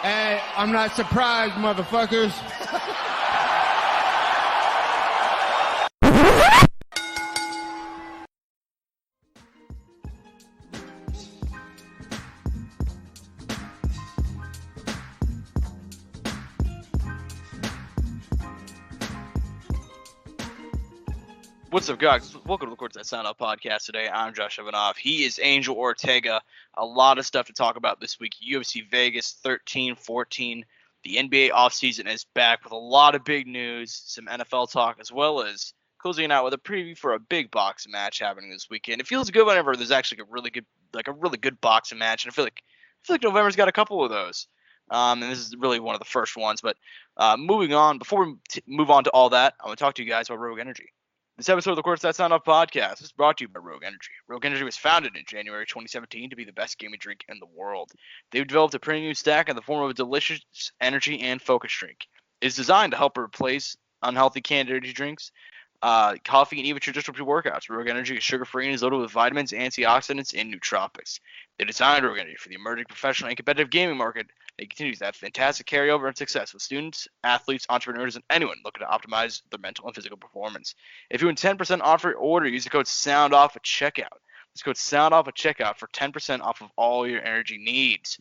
Hey, I'm not surprised, motherfuckers. What's up, guys? Welcome to the Courtside Soundoff podcast today. I'm Josh Evanoff. He is Angel Ortega. A lot of stuff to talk about this week. UFC Vegas 13-14. The NBA offseason is back with a lot of big news, some NFL talk, as well as closing out with a preview for a big boxing match happening this weekend. It feels good whenever there's actually a really good boxing match, and I feel like November's got a couple of those. And this is really one of the first ones. But moving on, before we move on to all that, I want to talk to you guys about Rogue Energy. This episode of the Courtside Soundoff podcast is brought to you by Rogue Energy. Rogue Energy was founded in January 2017 to be the best gaming drink in the world. They've developed a premium stack in the form of a delicious energy and focus drink. It's designed to help replace unhealthy canned energy drinks, coffee, and even traditional pre-workouts. Rogue Energy is sugar-free and is loaded with vitamins, antioxidants, and nootropics. They designed Rogue Energy for the emerging professional and competitive gaming market. It continues that fantastic carryover and success with students, athletes, entrepreneurs, and anyone looking to optimize their mental and physical performance. If you want 10% off your order, use the code SOUNDOFF at checkout. This code SOUNDOFF at checkout for 10% off of all your energy needs.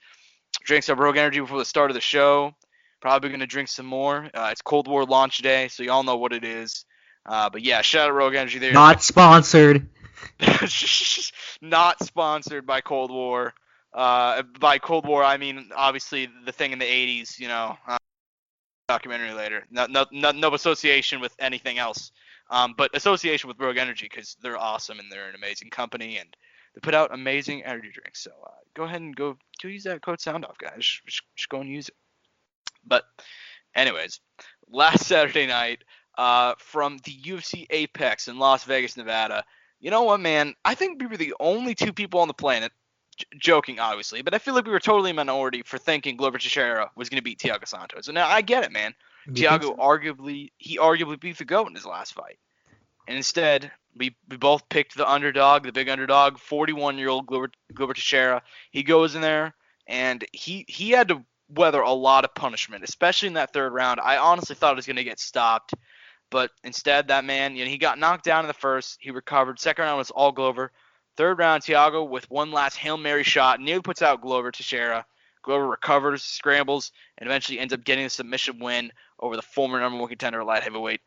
Drink some Rogue Energy before the start of the show. Probably going to drink some more. It's Cold War launch day, so you all know what it is. But yeah, shout out Rogue Energy there. Not sponsored. Not sponsored by Cold War. By Cold War, I mean obviously the thing in the 80s, documentary later. No association with anything else, but association with Rogue Energy because they're awesome and they're an amazing company and they put out amazing energy drinks. So go ahead and go use that code SOUNDOFF, guys. Just go and use it. But anyways, last Saturday night from the UFC Apex in Las Vegas, Nevada. You know what, man? I think we were the only two people on the planet. Joking, obviously, but I feel like we were totally a minority for thinking Glover Teixeira was going to beat Thiago Santos. And now I get it, man. Thiago arguably beat the GOAT in his last fight. And instead, we both picked the underdog, the big underdog, 41-year-old Glover Teixeira. He goes in there, and he had to weather a lot of punishment, especially in that third round. I honestly thought he was going to get stopped, but instead, that man, he got knocked down in the first. He recovered. Second round was all Glover. Third round, Thiago with one last Hail Mary shot nearly puts out Glover Teixeira. Glover recovers, scrambles, and eventually ends up getting a submission win over the former number one contender at light heavyweight.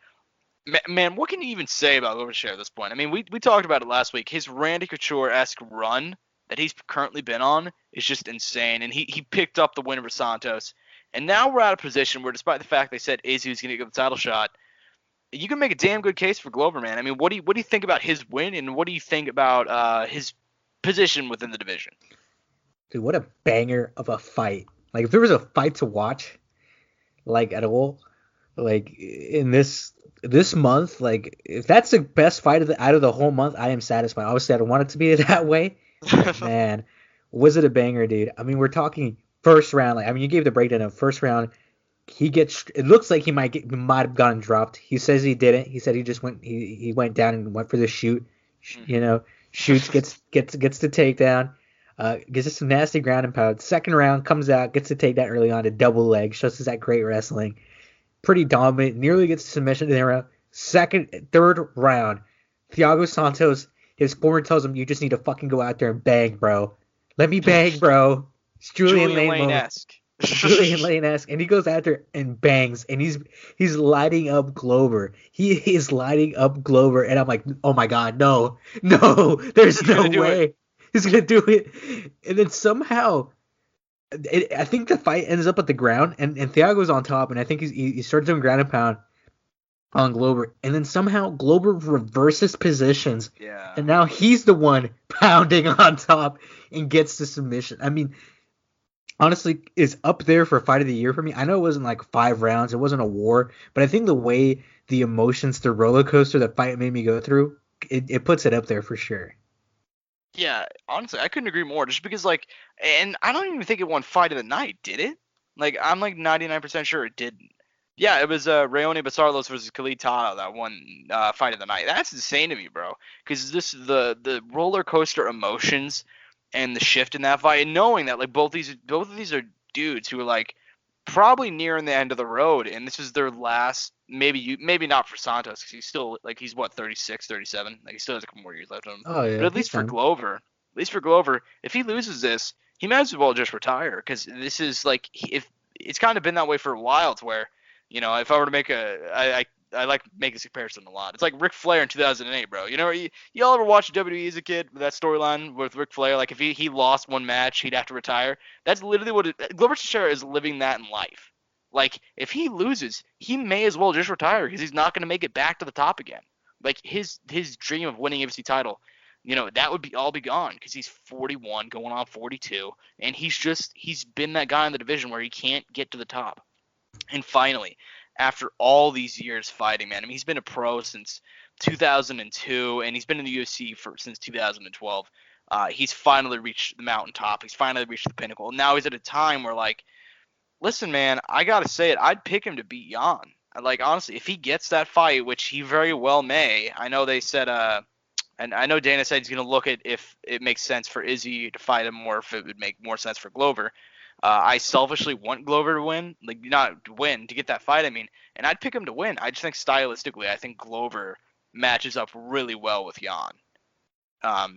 Man, what can you even say about Glover Teixeira at this point? I mean, we talked about it last week. His Randy Couture-esque run that he's currently been on is just insane, and he picked up the win over Santos. And now we're at a position where, despite the fact they said Izzy was going to get the title shot, you can make a damn good case for Glover, man. I mean, what do you think about his win, and what do you think about his position within the division? Dude, what a banger of a fight! Like, if there was a fight to watch, like at all, like in this month, like if that's the best fight out of the whole month, I am satisfied. Obviously, I don't want it to be that way. Man, was it a banger, dude? I mean, we're talking first round. Like, I mean, you gave the breakdown of first round. It looks like he might have gotten dropped. He says he didn't. He said he just went. He went down and went for the shoot. Shoots, gets the takedown. Gets us some nasty ground and pound. Second round comes out, gets the takedown early on, a double leg. Shows us that great wrestling. Pretty dominant. Nearly gets submission in the third round. Thiago Santos, his corner tells him, "You just need to fucking go out there and bang, bro. Let me bang, bro." It's Julian Lane-esque. Julian Lane-esque, and he goes out there and bangs, and he's lighting up Glover. He is lighting up Glover, and I'm like, oh my god, no, there's no way he's gonna do it. And then somehow, I think the fight ends up at the ground, and Thiago's on top, and I think he starts doing ground and pound on Glover, and then somehow Glover reverses positions, and now he's the one pounding on top and gets the submission. I mean, honestly, is up there for fight of the year for me. I know it wasn't like 5 rounds, it wasn't a war, but I think the way the emotions, the roller coaster that fight made me go through, it puts it up there for sure. Yeah, honestly, I couldn't agree more. Just because, and I don't even think it won fight of the night, did it? Like, I'm 99% sure it didn't. Yeah, it was Raoni Basarlos versus Khalid Tano that won fight of the night. That's insane to me, bro. Because the roller coaster emotions and the shift in that fight, and knowing that both of these are dudes who are probably nearing the end of the road, and this is their last. Maybe not for Santos because he's still like he's what 36, 37. Like he still has a couple more years left on him. Oh yeah, But at least for Glover, if he loses this, he might as well just retire because this is like if it's kind of been that way for a while to where, if I were to make I like making this comparison a lot. It's like Ric Flair in 2008, bro. Y'all ever watch WWE as a kid with that storyline with Ric Flair? Like if he lost one match, he'd have to retire. That's literally what Glover Teixeira is living that in life. Like if he loses, he may as well just retire because he's not going to make it back to the top again. Like his dream of winning UFC title, that would be gone because he's 41 going on 42, and he's been that guy in the division where he can't get to the top. And finally, after all these years fighting, man, I mean, he's been a pro since 2002, and he's been in the UFC since 2012. He's finally reached the mountaintop. He's finally reached the pinnacle. Now he's at a time where, like, listen, man, I gotta say it. I'd pick him to beat Jan. Like, honestly, if he gets that fight, which he very well may, I know they said, and I know Dana said he's gonna look at if it makes sense for Izzy to fight him or if it would make more sense for Glover. I selfishly want Glover to win, like not to win, to get that fight, I mean, and I'd pick him to win. I just think stylistically, I think Glover matches up really well with Jan.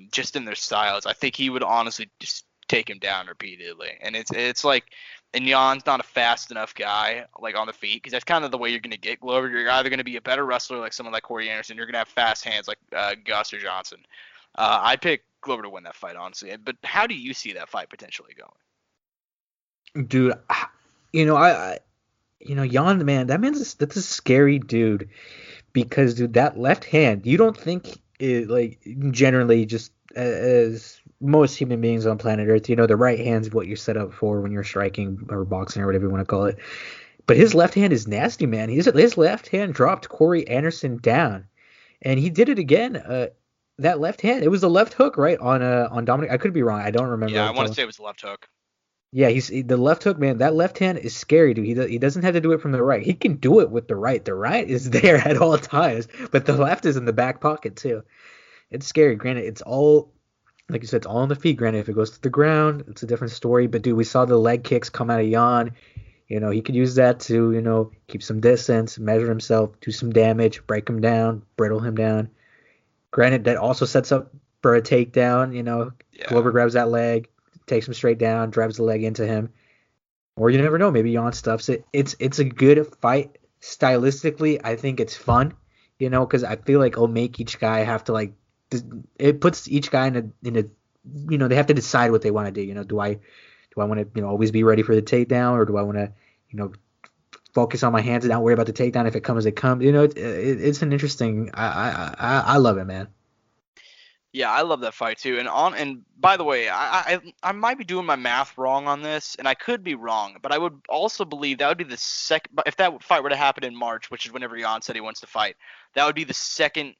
Just in their styles. I think he would honestly just take him down repeatedly. And it's like, and Jan's not a fast enough guy, like on the feet, because that's kind of the way you're going to get Glover. You're either going to be a better wrestler like someone like Corey Anderson, you're going to have fast hands like Gus or Johnson. I'd pick Glover to win that fight, honestly. But how do you see that fight potentially going? Dude, Jan, man, that's a scary dude because, dude, that left hand, you don't think it, like, generally just as most human beings on planet Earth, the right hand's what you're set up for when you're striking or boxing or whatever you want to call it. But his left hand is nasty, man. His left hand dropped Corey Anderson down, and he did it again. That left hand, it was the left hook, right, on Dominic. I could be wrong. I don't remember. Yeah, I want to say it was the left hook. Yeah, the left hook, man. That left hand is scary, dude. He doesn't have to do it from the right. He can do it with the right. The right is there at all times, but the left is in the back pocket too. It's scary. Granted, it's all, like you said, it's all on the feet. Granted, if it goes to the ground, it's a different story. But dude, we saw the leg kicks come out of Jan. He could use that to, keep some distance, measure himself, do some damage, break him down, brittle him down. Granted, that also sets up for a takedown. Yeah. Glover grabs that leg, takes him straight down, drives the leg into him. Or you never know, maybe Jan stuffs it. It's a good fight. Stylistically, I think it's fun, because I feel like it'll make each guy have to, like, it puts each guy in a they have to decide what they want to do. Do I want to, always be ready for the takedown, or do I want to, focus on my hands and not worry about the takedown if it comes, it comes. It's an interesting. I love it, man. Yeah, I love that fight too. And by the way, I might be doing my math wrong on this, and I could be wrong, but I would also believe that would be the second. If that fight were to happen in March, which is whenever Jan said he wants to fight, that would be the second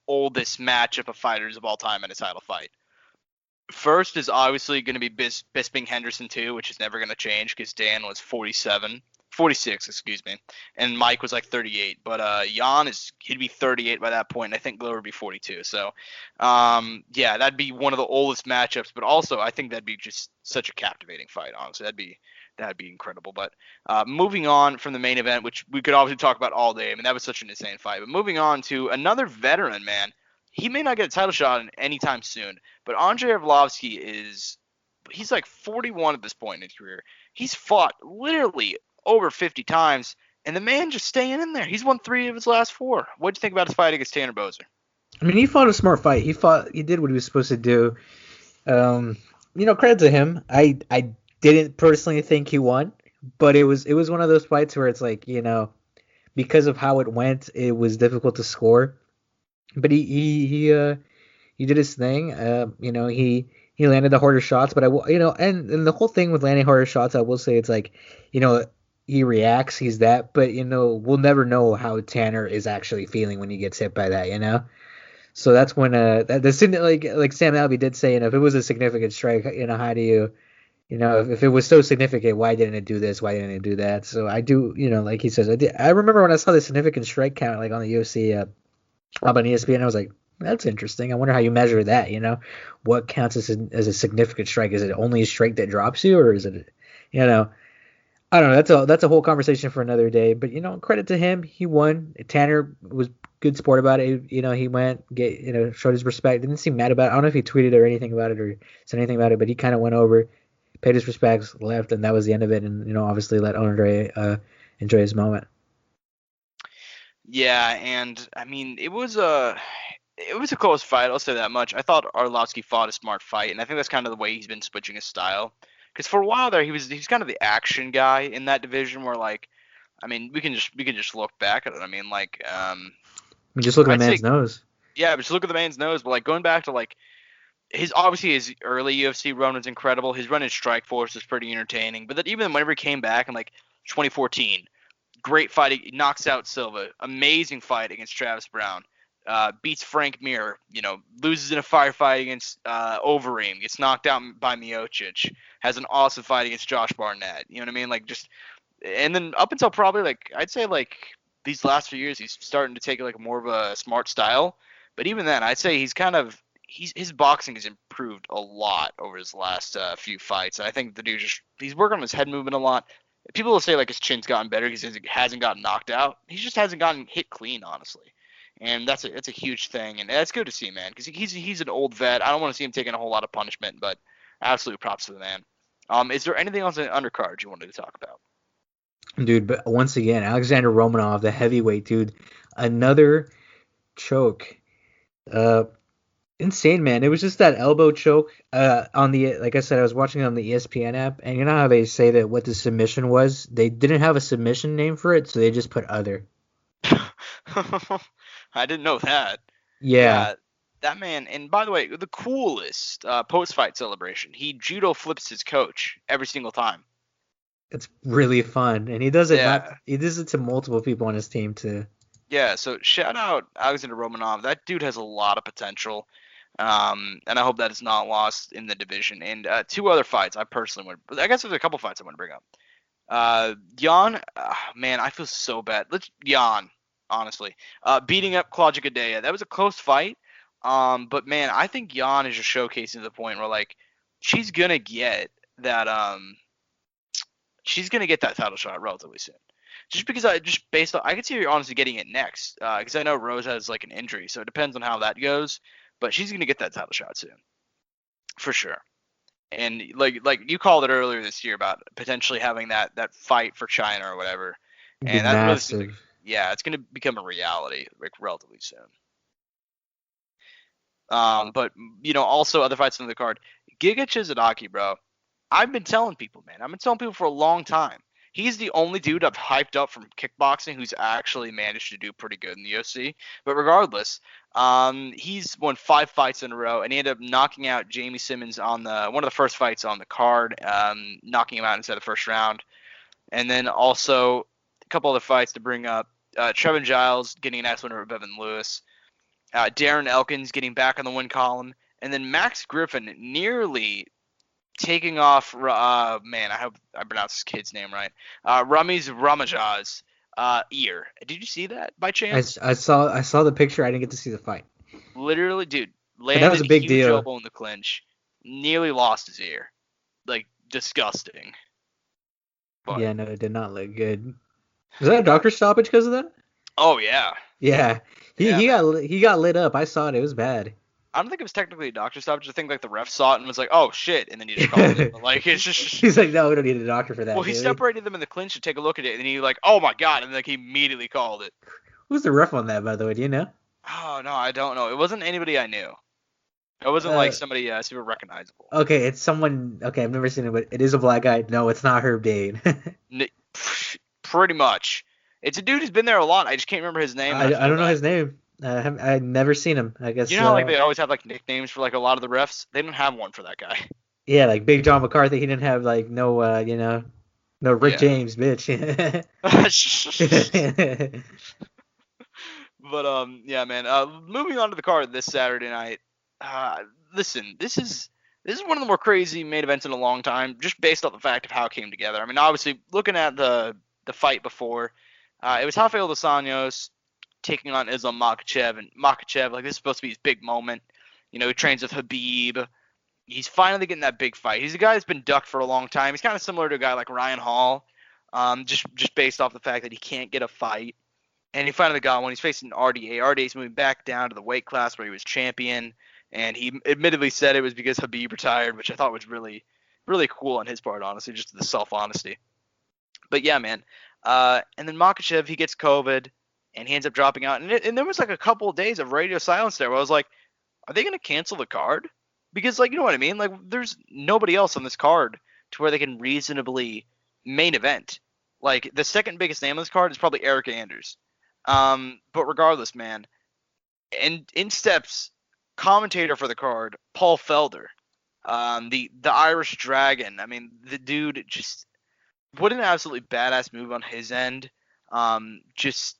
oldest matchup of fighters of all time in a title fight. First is obviously going to be Bisping Henderson 2, which is never going to change because Dan was 46, excuse me, and Mike was like 38. But Jan he'd be 38 by that point, and I think Glover would be 42. So, yeah, that'd be one of the oldest matchups. But also, I think that'd be just such a captivating fight. Honestly, that'd be incredible. But moving on from the main event, which we could obviously talk about all day. I mean, that was such an insane fight. But moving on to another veteran, man. He may not get a title shot anytime soon, but Andrei Arlovsky he's like 41 at this point in his career. He's fought literally over 50 times, and the man just staying in there. He's won 3 of his last 4. What do you think about his fight against Tanner Boser? I mean, he fought a smart fight. He did what he was supposed to do. Credit to him. I didn't personally think he won, but it was one of those fights where it's like, because of how it went, it was difficult to score. But he did his thing. He landed the harder shots, but and the whole thing with landing harder shots, I will say it's like, he reacts, he's that, but we'll never know how Tanner is actually feeling when he gets hit by that, So that's when like Sam Alvey did say, if it was a significant strike, how do you, if it was so significant, why didn't it do this? Why didn't it do that? So I do, like he says, I remember when I saw the significant strike count like on the UFC up on ESPN, I was like, that's interesting. I wonder how you measure that, what counts as a significant strike? Is it only a strike that drops you, or is it, I don't know. That's a whole conversation for another day. But credit to him, he won. Tanner was good sport about it. He went showed his respect. Didn't seem mad about it. I don't know if he tweeted or anything about it or said anything about it, but he kind of went over, paid his respects, left, and that was the end of it. And obviously let Andre enjoy his moment. Yeah, and I mean it was a close fight. I'll say that much. I thought Arlovsky fought a smart fight, and I think that's kind of the way he's been switching his style. Because for a while there, he's kind of the action guy in that division. Where like, I mean, we can just look back at it. I mean, like, just look at the man's nose. Yeah, but just look at the man's nose. But like going back to like his early UFC run was incredible. His run in Strikeforce was pretty entertaining. But then even whenever he came back in like 2014, great fight. He knocks out Silva. Amazing fight against Travis Brown. Beats Frank Mir. Loses in a firefight against Overeem. Gets knocked out by Miocic. Has an awesome fight against Josh Barnett. You know what I mean? Like just, and then up until probably like I'd say like these last few years, he's starting to take like more of a smart style. But even then, I'd say his boxing has improved a lot over his last few fights. And I think the dude he's working on his head movement a lot. People will say like his chin's gotten better because he hasn't gotten knocked out. He just hasn't gotten hit clean, honestly. And that's a huge thing, and that's good to see, man, because he's an old vet. I don't want to see him taking a whole lot of punishment, but absolute props to the man. Is there anything else in the undercard you wanted to talk about? Dude, but once again, Alexander Romanov, the heavyweight dude, another choke. Insane, man. It was just that elbow choke on the, like I said, I was watching it on the ESPN app, and you know how they say that what the submission was? They didn't have a submission name for it, so they just put other. I didn't know that. Yeah. That man, and by the way, the coolest post-fight celebration. He judo flips his coach every single time. It's really fun, and he does it. He does it to multiple people on his team too. Yeah, so shout out Alexander Romanov. That dude has a lot of potential, and I hope that is not lost in the division. And two other fights I personally would. I guess there's a couple fights I want to bring up. Jan, man, I feel so bad. Jan, honestly, beating up Claudia Gadelha. That was a close fight. But man, I think Jan is just showcasing the point where like she's gonna get that title shot relatively soon. Just because I could see her honestly getting it next, because I know Rose has like an injury, so it depends on how that goes. But she's gonna get that title shot soon, for sure. And like you called it earlier this year about potentially having that fight for China or whatever, and that really seems like, yeah, it's gonna become a reality like relatively soon. But also other fights on the card, Giga Chizadaki, bro. I've been telling people, man. I've been telling people for a long time. He's the only dude I've hyped up from kickboxing who's actually managed to do pretty good in the UFC. But regardless, he's won 5 fights in a row, and he ended up knocking out Jamie Simmons on one of the first fights on the card, knocking him out inside the first round. And then also a couple other fights to bring up. Trevin Giles getting a nice win over Bevan Lewis. Darren Elkins getting back on the win column. And then Max Griffin nearly taking off, man, I hope I pronounced this kid's name right. Ramiz Ramajaz's ear. Did you see that by chance? I saw the picture. I didn't get to see the fight. Literally, dude, landed that was a big huge deal. Elbow in the clinch. Nearly lost his ear. Like, disgusting. But, yeah, no, it did not look good. Was that a doctor stoppage because of that? Oh, yeah. Yeah. He got lit up. I saw it. It was bad. I don't think it was technically a doctor stoppage. I think like the ref saw it and was like, "Oh shit," and then he just called it. Like it's just. He's like, "No, we don't need a doctor for that." Well, he separated them in the clinch to take a look at it, and he like, "Oh my god," and like he immediately called it. Who's the ref on that, by the way? Do you know? Oh no, I don't know. It wasn't anybody I knew. It wasn't like somebody super recognizable. Okay, it's someone. Okay, I've never seen it, but it is a black guy. No, it's not Herb Dane. Pretty much. It's a dude who's been there a lot. I just can't remember his name. I don't know his name. I've never seen him. I guess. You know how like they always have like nicknames for like a lot of the refs? They don't have one for that guy. Yeah, like Big John McCarthy, he didn't have like no Rick James, bitch. But yeah, man. Moving on to the card this Saturday night. Listen, this is one of the more crazy main events in a long time, just based off the fact of how it came together. I mean, obviously, looking at the fight before, it was Rafael Dos Anjos taking on Islam Makhachev, and Makhachev, like, this is supposed to be his big moment. He trains with Habib. He's finally getting that big fight. He's a guy that's been ducked for a long time. He's kind of similar to a guy like Ryan Hall. just based off the fact that he can't get a fight. And he finally got one. He's facing RDA. RDA's moving back down to the weight class where he was champion. And he admittedly said it was because Habib retired, which I thought was really, really cool on his part, honestly, just the self-honesty. But yeah, man. And then Makhachev, he gets COVID, and he ends up dropping out. And there was like a couple of days of radio silence there where I was like, are they going to cancel the card? Because, like, you know what I mean? Like, there's nobody else on this card to where they can reasonably main event. Like, the second biggest name on this card is probably Eric Anders. But regardless, man, and in steps commentator for the card, Paul Felder, the Irish Dragon. I mean, the dude just what an absolutely badass move on his end. Just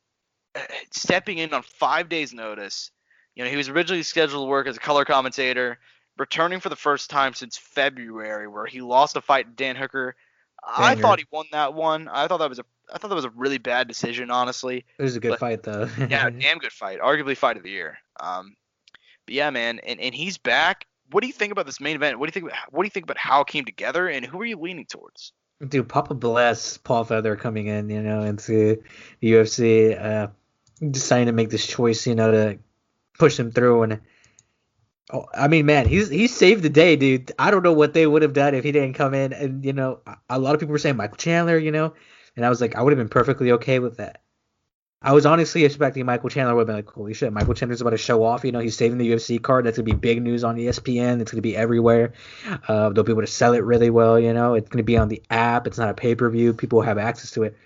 stepping in on 5 days' notice. You know, he was originally scheduled to work as a color commentator, returning for the first time since February, where he lost a fight to Dan Hooker. I thought he won that one. I thought that was a really bad decision, honestly. It was a good fight, though. Yeah, damn good fight. Arguably fight of the year. But yeah, man, and he's back. What do you think about this main event? What do you think about how it came together, and who are you leaning towards? Dude, Papa bless Paul Felder coming in, into the UFC, deciding to make this choice, to push him through. And I mean, man, he saved the day, dude. I don't know what they would have done if he didn't come in. And a lot of people were saying Michael Chandler, and I was like, I would have been perfectly okay with that. I was honestly expecting Michael Chandler would have been like, holy shit, Michael Chandler's about to show off. He's saving the UFC card. That's going to be big news on ESPN. It's going to be everywhere. They'll be able to sell it really well. It's going to be on the app. It's not a pay-per-view. People will have access to it.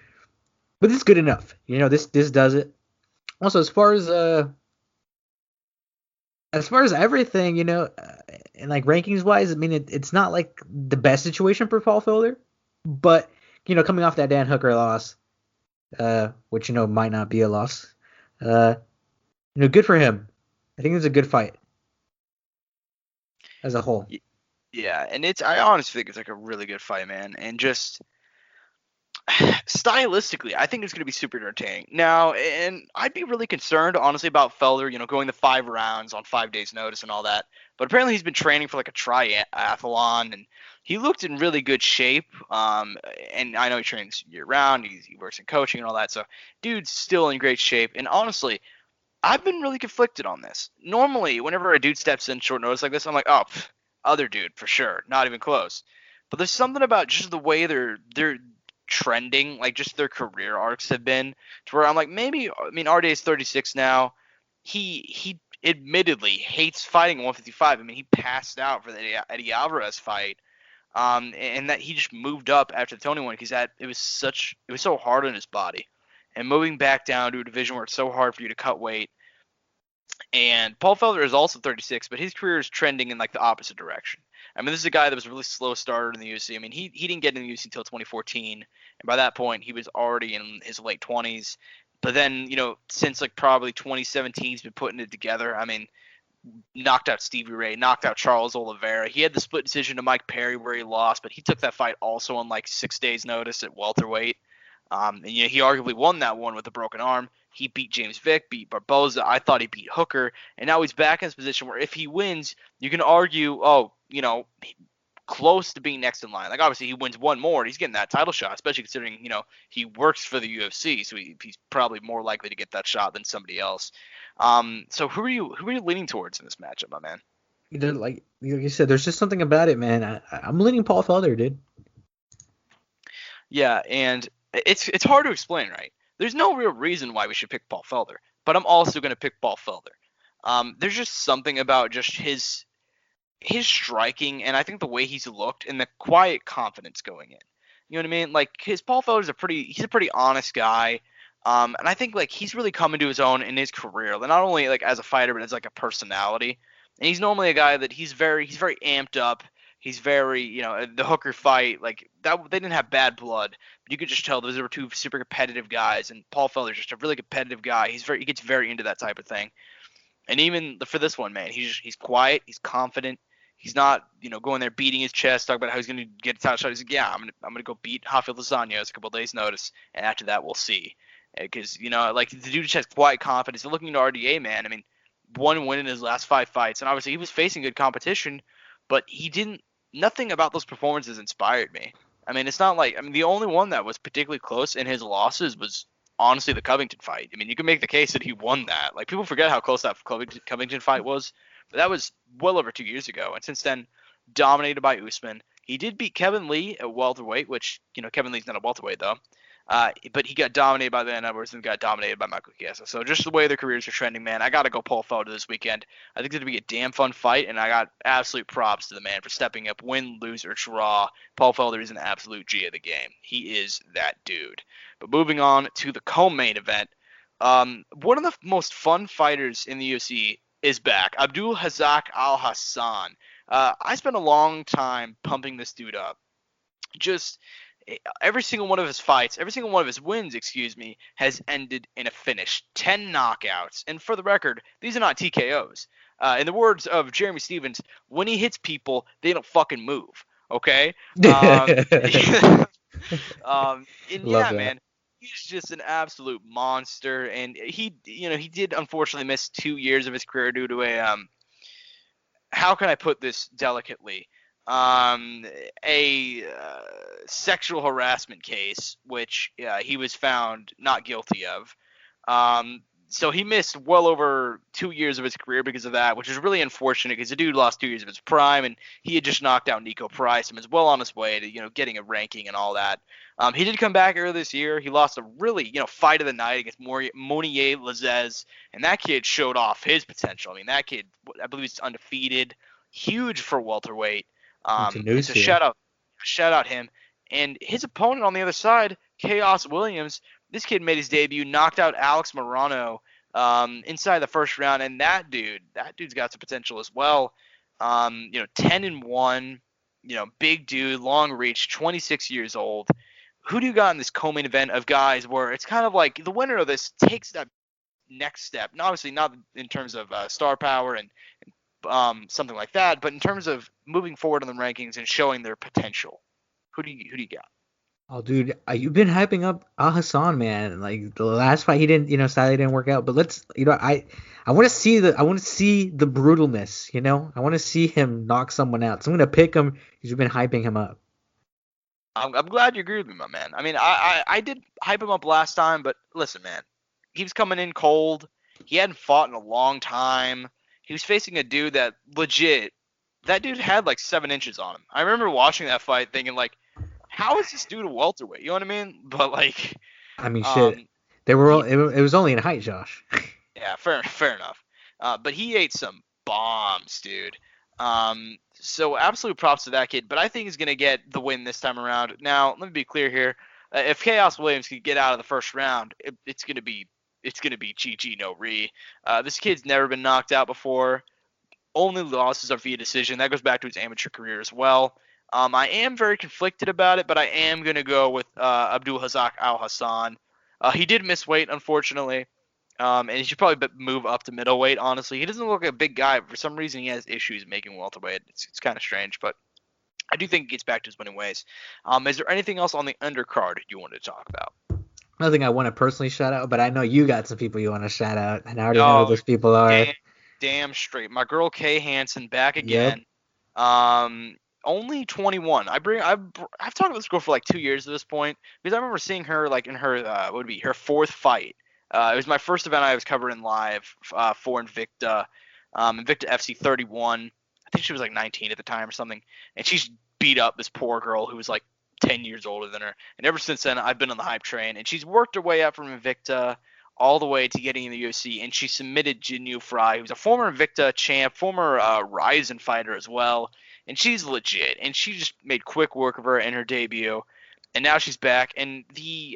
But this is good enough. This does it. Also, as far as everything, and like rankings wise, I mean, it's not like the best situation for Paul Felder. But, coming off that Dan Hooker loss, which might not be a loss. Good for him. I think it's a good fight as a whole. Yeah, and I honestly think it's like a really good fight, man. And just stylistically, I think it's going to be super entertaining. Now, and I'd be really concerned, honestly, about Felder, going the 5 rounds on 5 days' notice and all that. But apparently he's been training for like a triathlon, and he looked in really good shape. And I know he trains year-round. He works in coaching and all that. So, dude's still in great shape. And honestly, I've been really conflicted on this. Normally, whenever a dude steps in short notice like this, I'm like, oh, other dude, for sure. Not even close. But there's something about just the way they're trending, like just their career arcs have been, to where I'm like, maybe, I mean, RDA's 36 now. He admittedly hates fighting 155. I mean, he passed out for the Eddie Alvarez fight, and that he just moved up after the Tony one because it was so hard on his body, and moving back down to a division where it's so hard for you to cut weight. And Paul Felder is also 36, but his career is trending in like the opposite direction. I mean, this is a guy that was a really slow starter in the UFC. I mean, he didn't get in the UFC until 2014, and by that point, he was already in his late 20s. But then, since like probably 2017, he's been putting it together. I mean, knocked out Stevie Ray, knocked out Charles Oliveira. He had the split decision to Mike Perry where he lost, but he took that fight also on like 6 days' notice at welterweight. And he arguably won that one with a broken arm. He beat James Vick, beat Barboza. I thought he beat Hooker, and now he's back in this position where if he wins, you can argue, close to being next in line. Like, obviously, he wins one more, and he's getting that title shot, especially considering, he works for the UFC, so he's probably more likely to get that shot than somebody else. So who are you leaning towards in this matchup, my man? Like you said, there's just something about it, man. I'm leaning Paul Felder, dude. Yeah, and it's hard to explain, right? There's no real reason why we should pick Paul Felder, but I'm also going to pick Paul Felder. There's just something about just his striking, and I think the way he's looked and the quiet confidence going in. You know what I mean? Like, Paul Felder's a pretty honest guy. And I think like he's really come into his own in his career, not only like as a fighter, but as like a personality. And he's normally a guy that he's very amped up. He's very, the Hooker fight, like that, they didn't have bad blood, but you could just tell those were 2 super competitive guys. And Paul Felder's just a really competitive guy. He gets very into that type of thing. And even for this one, man, he's quiet, he's confident. He's not, going there beating his chest, talking about how he's going to get a title shot. He's like, yeah, I'm gonna go beat Rafael Dos Anjos a couple of days' notice, and after that, we'll see. Because like the dude just has quiet confidence. And looking at RDA, man, I mean, 1 win in his last 5 fights, and obviously he was facing good competition, but he didn't. Nothing about those performances inspired me. I mean, it's not like the only one that was particularly close in his losses was honestly the Covington fight. I mean, you can make the case that he won that. Like people forget how close that Covington fight was, but that was well over 2 years ago. And since then, dominated by Usman. He did beat Kevin Lee at welterweight, which Kevin Lee's not a welterweight though. But he got dominated by Van Edwards and got dominated by Michael Chiesa. So just the way their careers are trending, man, I got to go Paul Felder this weekend. I think it's going to be a damn fun fight, and I got absolute props to the man for stepping up, win, lose, or draw. Paul Felder is an absolute G of the game. He is that dude. But moving on to the co-main event, one of the most fun fighters in the UFC is back, Abdul Razak Al Hassan. I spent a long time pumping this dude up. Just every single one of his fights, every single one of his wins, has ended in a finish. 10 knockouts. And for the record, these are not TKOs. In the words of Jeremy Stevens, when he hits people, they don't fucking move. Okay? And yeah, man, he's just an absolute monster. And he did unfortunately miss 2 years of his career due to a how can I put this delicately? A sexual harassment case, which he was found not guilty of. So he missed well over 2 years of his career because of that, which is really unfortunate because the dude lost 2 years of his prime, and he had just knocked out Nico Price and was well on his way to getting a ranking and all that. He did come back earlier this year. He lost a really fight of the night against Monier Lazez, and that kid showed off his potential. I mean, that kid, I believe, he's undefeated, huge for welterweight. It's a shout out him. And his opponent on the other side, Chaos Williams, this kid made his debut, knocked out Alex Morano inside the first round, and that dude's got some potential as well. 10-1, big dude, long reach, 26 years old. Who do you got in this co-main event of guys where it's kind of like the winner of this takes that next step? And obviously not in terms of star power and something like that, but in terms of moving forward in the rankings and showing their potential. Who do you got? Oh, dude, you've been hyping up Al Hassan, man. Like the last fight, he didn't, sadly didn't work out. But let's, I want to see the brutalness. I want to see him knock someone out. So I'm gonna pick him because you've been hyping him up. I'm glad you agree with me, my man. I mean, I did hype him up last time, but listen, man, he was coming in cold. He hadn't fought in a long time. He was facing a dude that legit, that dude had like 7 inches on him. I remember watching that fight thinking like, how is this dude a welterweight? You know what I mean? But like, I mean, shit, they were all, it was only in height, Josh. Yeah, fair enough. But he ate some bombs, dude. So absolute props to that kid. But I think he's gonna get the win this time around. Now, let me be clear here. If Chaos Williams could get out of the first round, it's gonna be GG no re. This kid's never been knocked out before. Only losses are via decision. That goes back to his amateur career as well. I am very conflicted about it, but I am going to go with Abdul Razak Al Hassan. He did miss weight, unfortunately, and he should probably move up to middleweight, honestly. He doesn't look like a big guy. For some reason, he has issues making welterweight. It's kind of strange, but I do think he gets back to his winning ways. Is there anything else on the undercard you wanted to talk about? Nothing I want to personally shout out, but I know you got some people you want to shout out, and I already know who those people are. Damn straight. My girl Kay Hansen back again. Yep. Only 21. I've talked about this girl for like 2 years at this point because I remember seeing her like in her what would be her 4th fight. It was my first event I was covering live for Invicta, Invicta FC 31. I think she was like 19 at the time or something, and she's beat up this poor girl who was like 10 years older than her. And ever since then, I've been on the hype train, and she's worked her way up from Invicta all the way to getting in the UFC, and she submitted Jinyu Fry, who's a former Invicta champ, former Ryzen fighter as well. And she's legit, and she just made quick work of her in her debut, and now she's back. And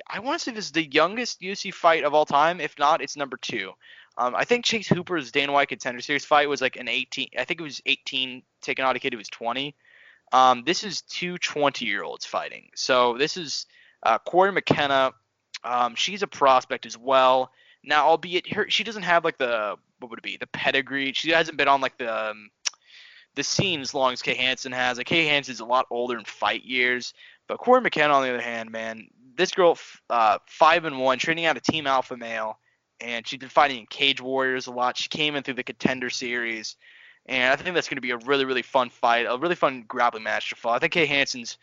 I want to say this is the youngest UFC fight of all time. If not, it's number 2. I think Chase Hooper's Dana White Contender Series fight was like an 18. I think it was 18 taken out a kid who was 20. This is 2 20-year-olds fighting. So this is Corey McKenna. She's a prospect as well. Now, albeit she doesn't have like the pedigree. She hasn't been on like the scene as long as Kay Hansen has. Like Kay Hansen's a lot older in fight years, but Corey McKenna, on the other hand, man, this girl 5-1, training out of Team Alpha Male, and she's been fighting in Cage Warriors a lot. She came in through the Contender Series, and I think that's going to be a really, really fun fight, a really fun grappling match to follow. I think Kay Hansen's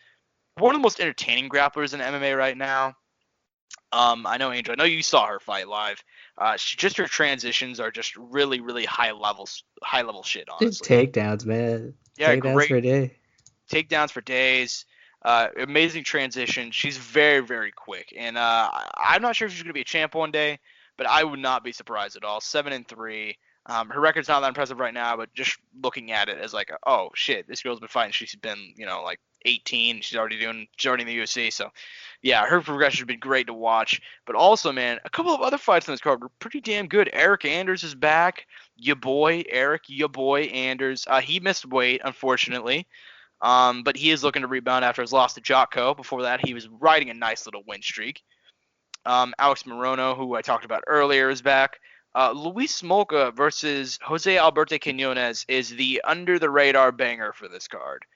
one of the most entertaining grapplers in MMA right now. I know Angel. I know you saw her fight live. Just her transitions are just really, really high level shit. Just Honestly. takedowns, man. Yeah, Takedowns for a great day. takedowns for days. Amazing transition. She's very, very quick, and I'm not sure if she's going to be a champ one day, but I would not be surprised at all. 7-3. Her record's not that impressive right now, but just looking at it as like, oh shit, this girl's been fighting. She's been, like 18. She's already in the UFC. So, yeah, her progression has been great to watch. But also, man, a couple of other fights on this card were pretty damn good. Eric Anders is back. Your boy Anders. He missed weight, unfortunately. But he is looking to rebound after his loss to Jocko. Before that, he was riding a nice little win streak. Alex Morono, who I talked about earlier, is back. Luis Smolca versus Jose Alberto Quinones is the under-the-radar banger for this card.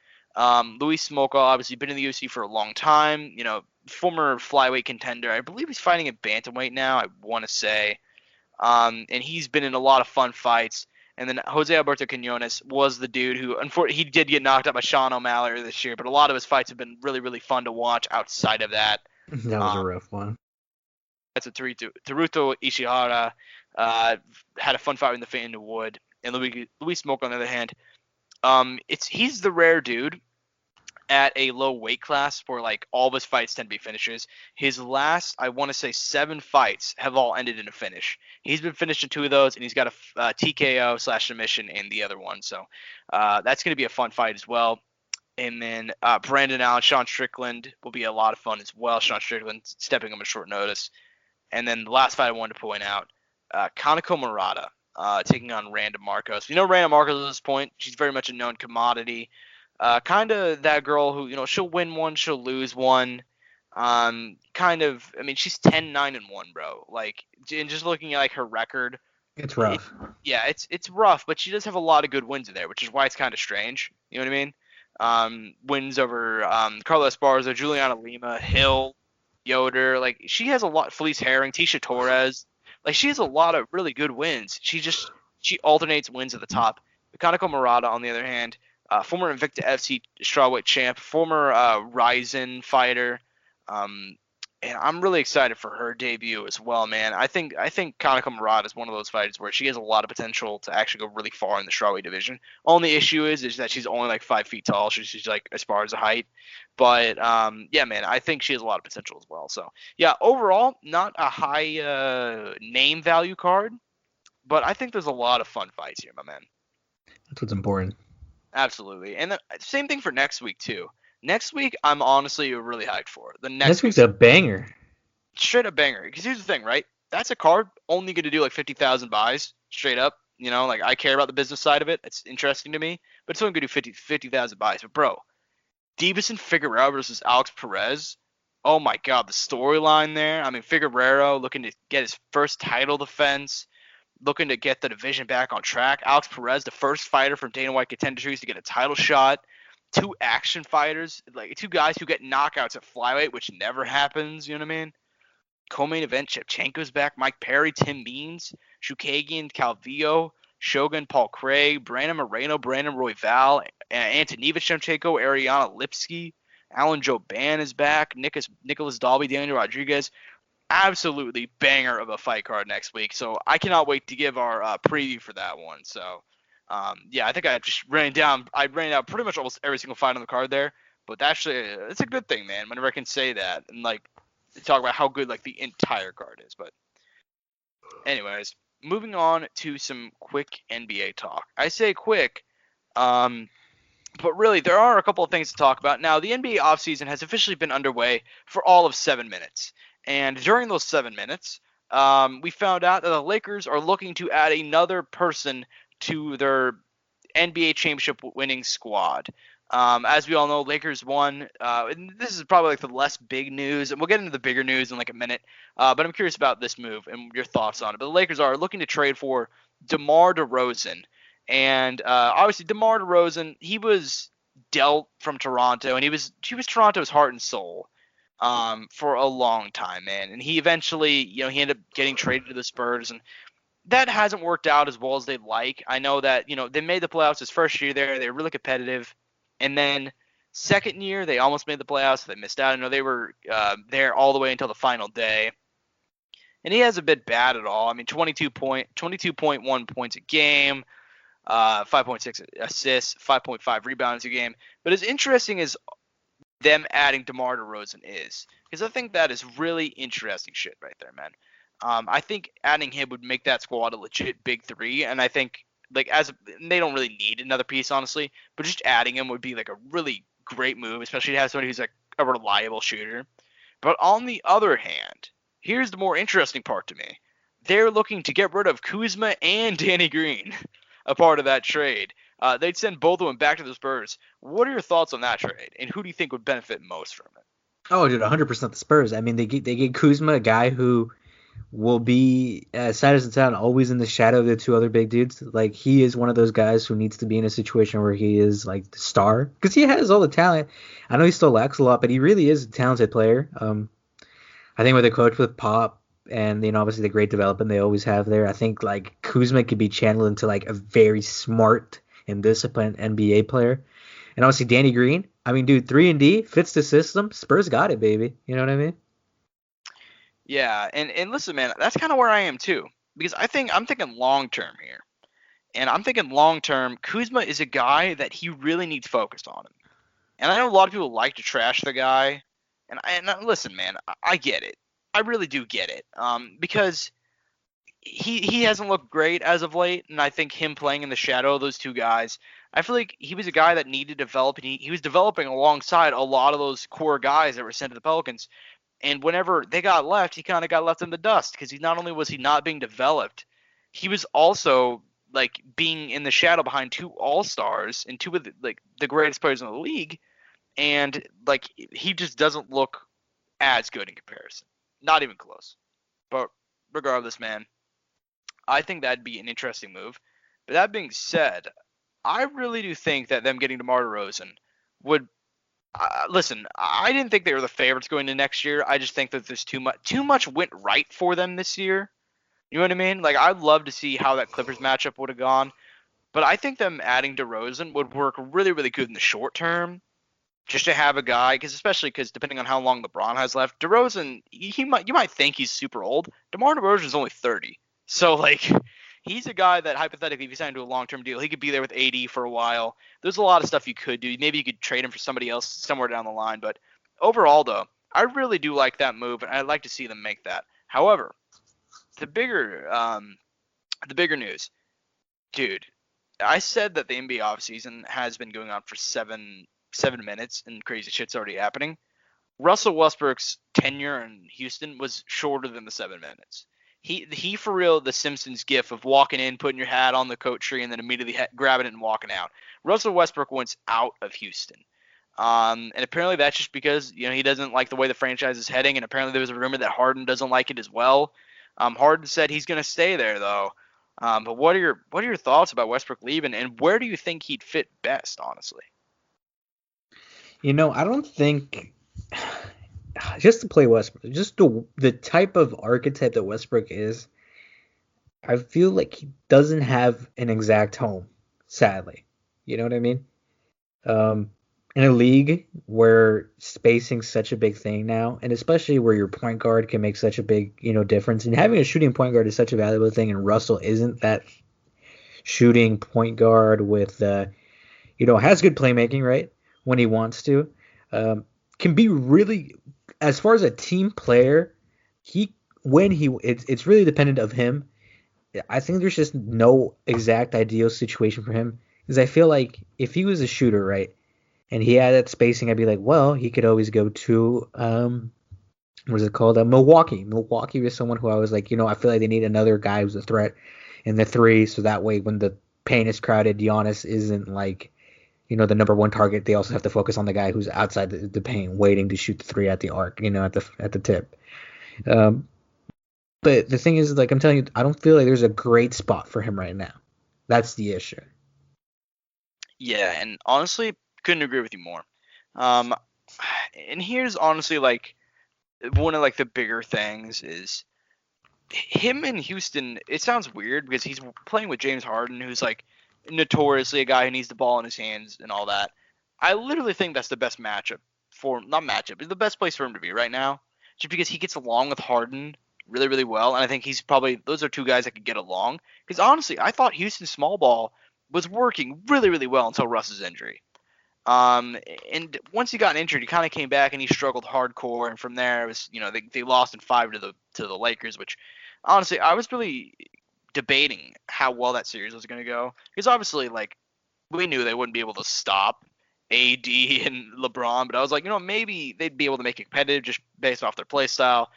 Luis Smolca, obviously been in the UFC for a long time. Former flyweight contender. I believe he's fighting at bantamweight now, I want to say. And he's been in a lot of fun fights. And then Jose Alberto Quinones was the dude who, unfortunately, he did get knocked out by Sean O'Malley this year, but a lot of his fights have been really, really fun to watch outside of that. That was a rough one. That's a Teruto Ishihara had a fun fight in the Fan of Wood, and Luis Smolca on the other hand, he's the rare dude at a low weight class where like all of his fights tend to be finishes. His last, I want to say, 7 fights have all ended in a finish. He's been finished in 2 of those, and he's got a TKO/submission in the other one. So that's going to be a fun fight as well. And then Brandon Allen, Sean Strickland will be a lot of fun as well. Sean Strickland stepping up at short notice. And then the last fight I wanted to point out, Kanako Murata taking on Randa Marcos. Randa Marcos at this point, she's very much a known commodity. Kind of that girl who, she'll win one, she'll lose one. She's 10-9-1, bro. Like, and just looking at like her record, it's rough. It's rough, but she does have a lot of good wins in there, which is why it's kind of strange. You know what I mean? Wins over Carla Esparza, Juliana Lima, Hill, Yoder. Like, she has a lot. Felice Herring, Tisha Torres. Like, she has a lot of really good wins. She alternates wins at the top. Kanako Murata, on the other hand, former Invicta FC strawweight champ, former Ryzen fighter, and I'm really excited for her debut as well, man. I think Kanako Murata is one of those fighters where she has a lot of potential to actually go really far in the strawweight division. Only issue is that she's only like 5 feet tall. She's like as far as the height, but yeah, man, I think she has a lot of potential as well. So yeah, overall, not a high name value card, but I think there's a lot of fun fights here, my man. That's what's important. Absolutely. And the same thing for next week, too. Next week, I'm honestly really hyped for. Next week's a banger. Straight up banger. Because here's the thing, right? That's a card only going to do like 50,000 buys, straight up. Like I care about the business side of it. It's interesting to me. But it's only going to do 50,000 buys. But, bro, Deiveson Figueroa versus Alex Perez. Oh, my God. The storyline there. I mean, Figueroa looking to get his first title defense. Looking to get the division back on track. Alex Perez, the first fighter from Dana White Contender Series to get a title shot. 2 action fighters, like 2 guys who get knockouts at flyweight, which never happens, you know what I mean? Co-main event, Shevchenko's back, Mike Perry, Tim Means, Shukagian Calvillo, Shogun Paul Craig, Brandon Moreno, Brandon Royval, Antoneva Shevchenko, Ariana Lipsky, Alan Joban is back, Nicholas Dalby, Daniel Rodriguez. Absolutely banger of a fight card next week. So I cannot wait to give our preview for that one. So yeah, I think I just ran down pretty much almost every single fight on the card there. But actually, it's a good thing, man. Whenever I can say that and like talk about how good like the entire card is. But anyways, moving on to some quick NBA talk. I say quick, but really there are a couple of things to talk about. Now the NBA offseason has officially been underway for all of 7 minutes. And during those 7 minutes, we found out that the Lakers are looking to add another person to their NBA championship winning squad. As we all know, Lakers won. And this is probably like the less big news, and we'll get into the bigger news in like a minute. But I'm curious about this move and your thoughts on it. But the Lakers are looking to trade for DeMar DeRozan. And obviously, DeMar DeRozan, he was dealt from Toronto, and he was Toronto's heart and soul. For a long time, man. And he eventually, he ended up getting traded to the Spurs, and that hasn't worked out as well as they'd like. I know that, they made the playoffs his first year there. They were really competitive. And then Second year, they almost made the playoffs. They missed out. I know they were there all the way until the final day. And he hasn't been bad at all. I mean, 22.1 points a game, 5.6 assists, 5.5 rebounds a game. But as interesting as them adding DeMar DeRozan is, because I think that is really interesting shit right there, man. I think adding him would make that squad a legit big three, and I think they don't really need another piece, honestly, but just adding him would be like a really great move, especially to have somebody who's like a reliable shooter. But on the other hand, here's the more interesting part to me. They're looking to get rid of Kuzma and Danny Green, a part of that trade. They'd send both of them back to the Spurs. What are your thoughts on that trade, and who do you think would benefit most from it? Oh, dude, 100% the Spurs. I mean, they get Kuzma, a guy who will be, sad as it sounds, always in the shadow of the two other big dudes. Like, he is one of those guys who needs to be in a situation where he is, like, the star. Because he has all the talent. I know he still lacks a lot, but he really is a talented player. I think with a coach with Pop and, obviously the great development they always have there, I think, like, Kuzma could be channeled into, like, a very smart and disciplined NBA player. And obviously Danny Green, I mean, dude, 3-and-D fits the system. Spurs got it, baby. You know what I mean? Yeah, and listen, man, that's kind of where I am too, because I'm thinking long term here, and I'm thinking long term. Kuzma is a guy that he really needs focused on him, and I know a lot of people like to trash the guy, and listen, man, I get it, I really do get it, because he hasn't looked great as of late, and I think him playing in the shadow of those two guys, I feel like he was a guy that needed to develop, and he was developing alongside a lot of those core guys that were sent to the Pelicans. And whenever they got left, he kind of got left in the dust because not only was he not being developed, he was also like being in the shadow behind two all-stars and two of the greatest players in the league, and like he just doesn't look as good in comparison. Not even close. But regardless, man, I think that'd be an interesting move. But that being said, I really do think that them getting DeMar DeRozan would listen, I didn't think they were the favorites going into next year. I just think that there's too much went right for them this year. You know what I mean? Like, I'd love to see how that Clippers matchup would have gone. But I think them adding DeRozan would work really, really good in the short term. Just to have a guy, especially because depending on how long LeBron has left, DeRozan, you might think he's super old. DeMar DeRozan is only 30. So, like, he's a guy that hypothetically, if he signed to a long-term deal, he could be there with AD for a while. There's a lot of stuff you could do. Maybe you could trade him for somebody else somewhere down the line. But overall, though, I really do like that move, and I'd like to see them make that. However, the bigger news, dude. I said that the NBA offseason has been going on for seven minutes, and crazy shit's already happening. Russell Westbrook's tenure in Houston was shorter than the 7 minutes. He for real, the Simpsons gif of walking in, putting your hat on the coat tree, and then immediately grabbing it and walking out. Russell Westbrook wants out of Houston. And apparently that's just because, he doesn't like the way the franchise is heading, and apparently there was a rumor that Harden doesn't like it as well. Harden said he's going to stay there, though. But what are your thoughts about Westbrook leaving, and where do you think he'd fit best, honestly? I don't think just to play Westbrook, just the type of archetype that Westbrook is, I feel like he doesn't have an exact home, sadly. You know what I mean? In a league where spacing's such a big thing now, and especially where your point guard can make such a big, difference, and having a shooting point guard is such a valuable thing, and Russell isn't that shooting point guard with, has good playmaking, right, when he wants to, can be really, as far as a team player, it's really dependent of him. I think there's just no exact ideal situation for him, because I feel like if he was a shooter, right, and he had that spacing, I'd be like, well, he could always go to, what is it called? Milwaukee. Milwaukee is someone who I was like, I feel like they need another guy who's a threat in the three, so that way when the paint is crowded, Giannis isn't like, the number one target. They also have to focus on the guy who's outside the paint, waiting to shoot the three at the arc, at the tip. But the thing is, like I'm telling you, I don't feel like there's a great spot for him right now. That's the issue. Yeah, and honestly, couldn't agree with you more. And here's honestly like one of like the bigger things is him in Houston. It sounds weird because he's playing with James Harden, who's like notoriously a guy who needs the ball in his hands and all that. I literally think that's the best matchup not matchup, but the best place for him to be right now, just because he gets along with Harden really, really well, and I think those are two guys that could get along. Because honestly, I thought Houston's small ball was working really, really well until Russ's injury. And once he got injured, he kind of came back and he struggled hardcore. And from there, it was they lost in 5 to the Lakers, which honestly I was really debating how well that series was going to go, because obviously we knew they wouldn't be able to stop AD and LeBron, but I was like, maybe they'd be able to make it competitive just based off their play style.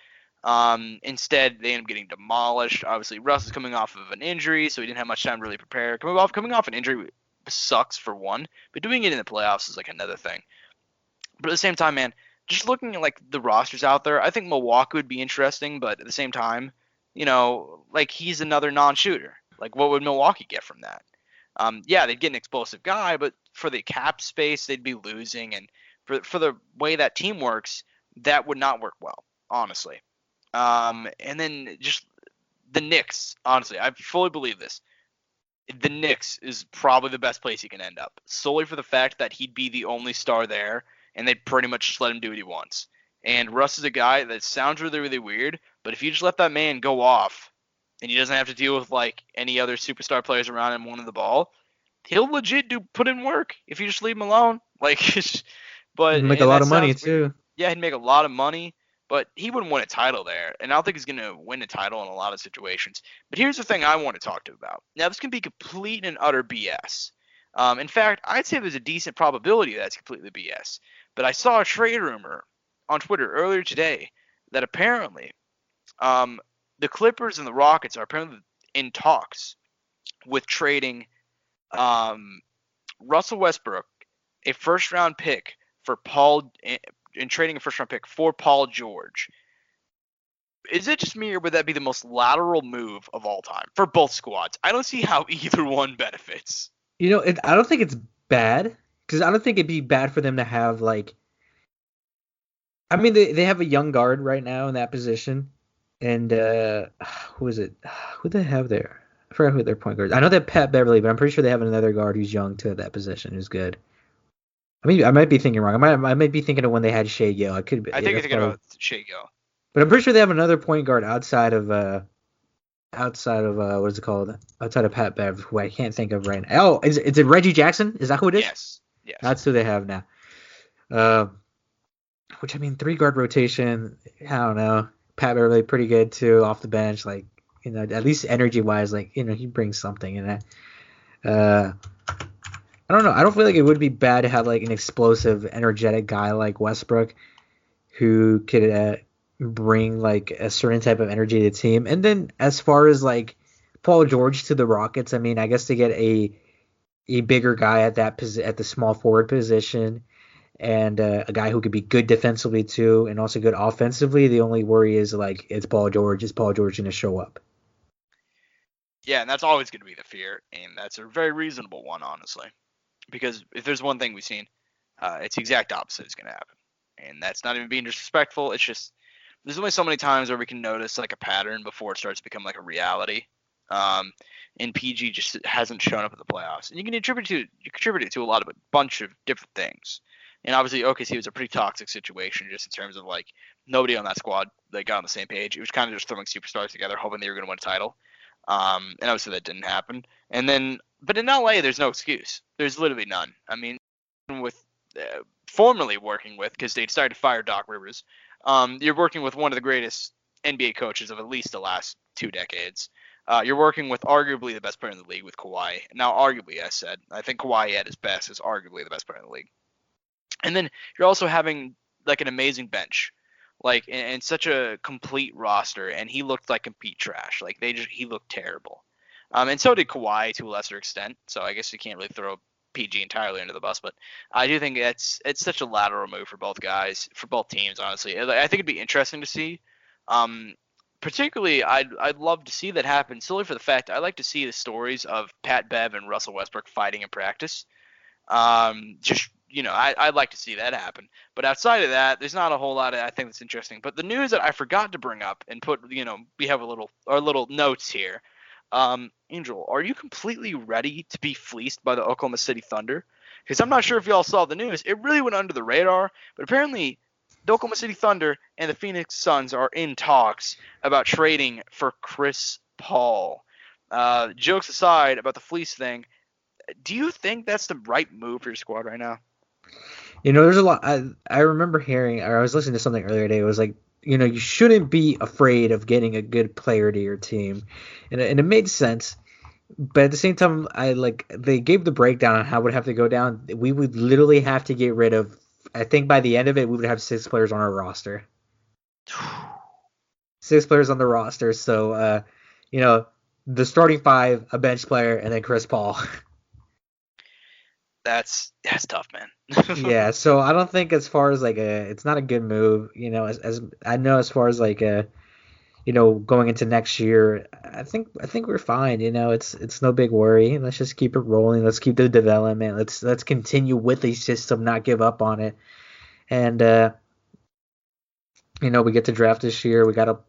Instead, they ended up getting demolished. Obviously, Russ is coming off of an injury, so he didn't have much time to really prepare. Coming off an injury sucks for one, but doing it in the playoffs is another thing. But at the same time, man, just looking at the rosters out there, I think Milwaukee would be interesting, but at the same time, he's another non-shooter. What would Milwaukee get from that? Yeah, they'd get an explosive guy, but for the cap space, they'd be losing, and for the way that team works, that would not work well, honestly. And then just the Knicks, honestly, I fully believe this. The Knicks is probably the best place he can end up, solely for the fact that he'd be the only star there, and they'd pretty much just let him do what he wants. And Russ is a guy that sounds really, really weird, but if you just let that man go off, and he doesn't have to deal with any other superstar players around him wanting the ball, he'll legit put in work if you just leave him alone. But he'd make a lot of money too. Yeah, he'd make a lot of money, but he wouldn't win a title there, and I don't think he's gonna win a title in a lot of situations. But here's the thing I want to talk to about. Now, this can be complete and utter BS. In fact, I'd say there's a decent probability that's completely BS. But I saw a trade rumor on Twitter earlier today that apparently the Clippers and the Rockets are apparently in talks with trading Russell Westbrook, a first-round pick for trading a first-round pick for Paul George. Is it just me, or would that be the most lateral move of all time for both squads? I don't see how either one benefits. I don't think it's bad, because I don't think it'd be bad for them to have they have a young guard right now in that position, and who is it? Who do they have there? I forgot who their point guard is. I know they have Pat Beverly, but I'm pretty sure they have another guard who's young to that position who's good. I might be thinking wrong. I might be thinking of when they had Shea Gill. I think you're thinking about Shea Gill. But I'm pretty sure they have another point guard outside of what is it called? Outside of Pat Bev, who I can't think of right now. Oh, is it Reggie Jackson? Is that who it is? Yes. That's who they have now. Which 3-guard rotation. I don't know. Pat Beverly pretty good too off the bench. At least energy wise, he brings something in that. I don't know. I don't feel like it would be bad to have an explosive, energetic guy like Westbrook, who could bring a certain type of energy to the team. And then as far as Paul George to the Rockets, I guess they get a bigger guy at at the small forward position, and a guy who could be good defensively too, and also good offensively. The only worry is it's Paul George. Is Paul George going to show up? Yeah, and that's always going to be the fear, and that's a very reasonable one, honestly. Because if there's one thing we've seen, it's the exact opposite is going to happen. And that's not even being disrespectful. It's just there's only so many times where we can notice a pattern before it starts to become a reality. And PG just hasn't shown up at the playoffs. And you can contribute it to a bunch of different things. And obviously OKC was a pretty toxic situation just in terms of nobody on that squad got on the same page. It was kind of just throwing superstars together hoping they were going to win a title. And obviously that didn't happen. But in LA, there's no excuse. There's literally none. With formerly working with, because they decided to fire Doc Rivers, you're working with one of the greatest NBA coaches of at least the last 2 decades. You're working with arguably the best player in the league with Kawhi. Now, arguably, I think Kawhi at his best is arguably the best player in the league. And then you're also having an amazing bench, and such a complete roster. And he looked like complete trash. He looked terrible. And so did Kawhi to a lesser extent. So I guess you can't really throw PG entirely under the bus, but I do think it's such a lateral move for both guys, for both teams. Honestly, I think it'd be interesting to see. Particularly, I'd love to see that happen solely for the fact I like to see the stories of Pat Bev and Russell Westbrook fighting in practice. I'd like to see that happen. But outside of that, there's not a whole lot I think that's interesting. But the news that I forgot to bring up and put, we have our little notes here. Angel, are you completely ready to be fleeced by the Oklahoma City Thunder? because I'm not sure if y'all saw the news. It really went under the radar, but apparently the Oklahoma City Thunder and the Phoenix Suns are in talks about trading for Chris Paul. Jokes aside about the fleece thing, do you think that's the right move for your squad right now? There's a lot. I remember hearing, or I was listening to something earlier today. It was like, you shouldn't be afraid of getting a good player to your team, and it made sense. But at the same time, they gave the breakdown on how it would have to go down. We would literally have to get rid of. I think by the end of it, we would have 6 players on our roster. 6 players on the roster. So, the starting 5, a bench player, and then Chris Paul. That's tough, man. Yeah, so I don't think as far as it's not a good move. As I know, as far as going into next year, I think we're fine. It's no big worry. Let's just keep it rolling. Let's keep the development. Let's continue with the system, not give up on it. And we get to draft this year. We got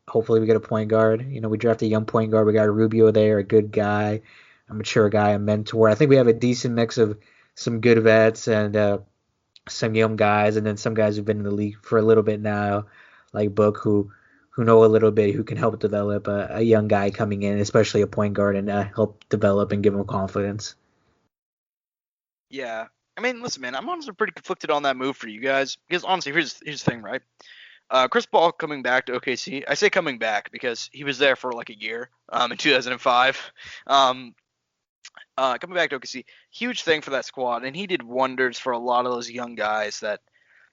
hopefully we get a point guard. We draft a young point guard. We got a Rubio there, a good guy, a mature guy, a mentor. I think we have a decent mix of some good vets and some young guys, and then some guys who've been in the league for a little bit now, like Book, who know a little bit, who can help develop a young guy coming in, especially a point guard, and help develop and give him confidence. Yeah. I mean, listen, man, I'm honestly pretty conflicted on that move for you guys, because honestly, here's the thing, right? Chris Paul coming back to OKC. I say coming back because he was there for like a year in 2005. Coming back to OKC, huge thing for that squad, and he did wonders for a lot of those young guys that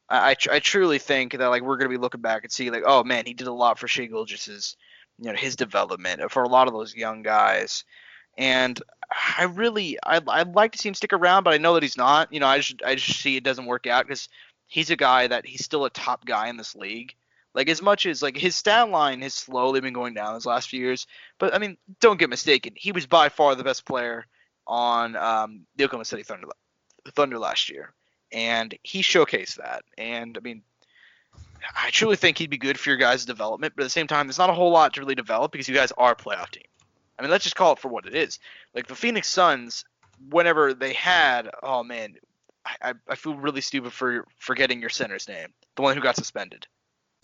I truly think that we're gonna be looking back and see oh man, he did a lot for Shai Gilgeous's his development for a lot of those young guys, and I'd like to see him stick around, but I know that he's not. I just see it doesn't work out because he's a guy that he's still a top guy in this league. As much as his stat line has slowly been going down these last few years, but I mean, don't get mistaken, he was by far the best player on the Oklahoma City Thunder last year, and he showcased that. And I mean, I truly think he'd be good for your guys' development, but at the same time, there's not a whole lot to really develop because you guys are a playoff team. I mean, let's just call it for what it is. The Phoenix Suns, whenever they had, oh man, I feel really stupid for forgetting your center's name, the one who got suspended.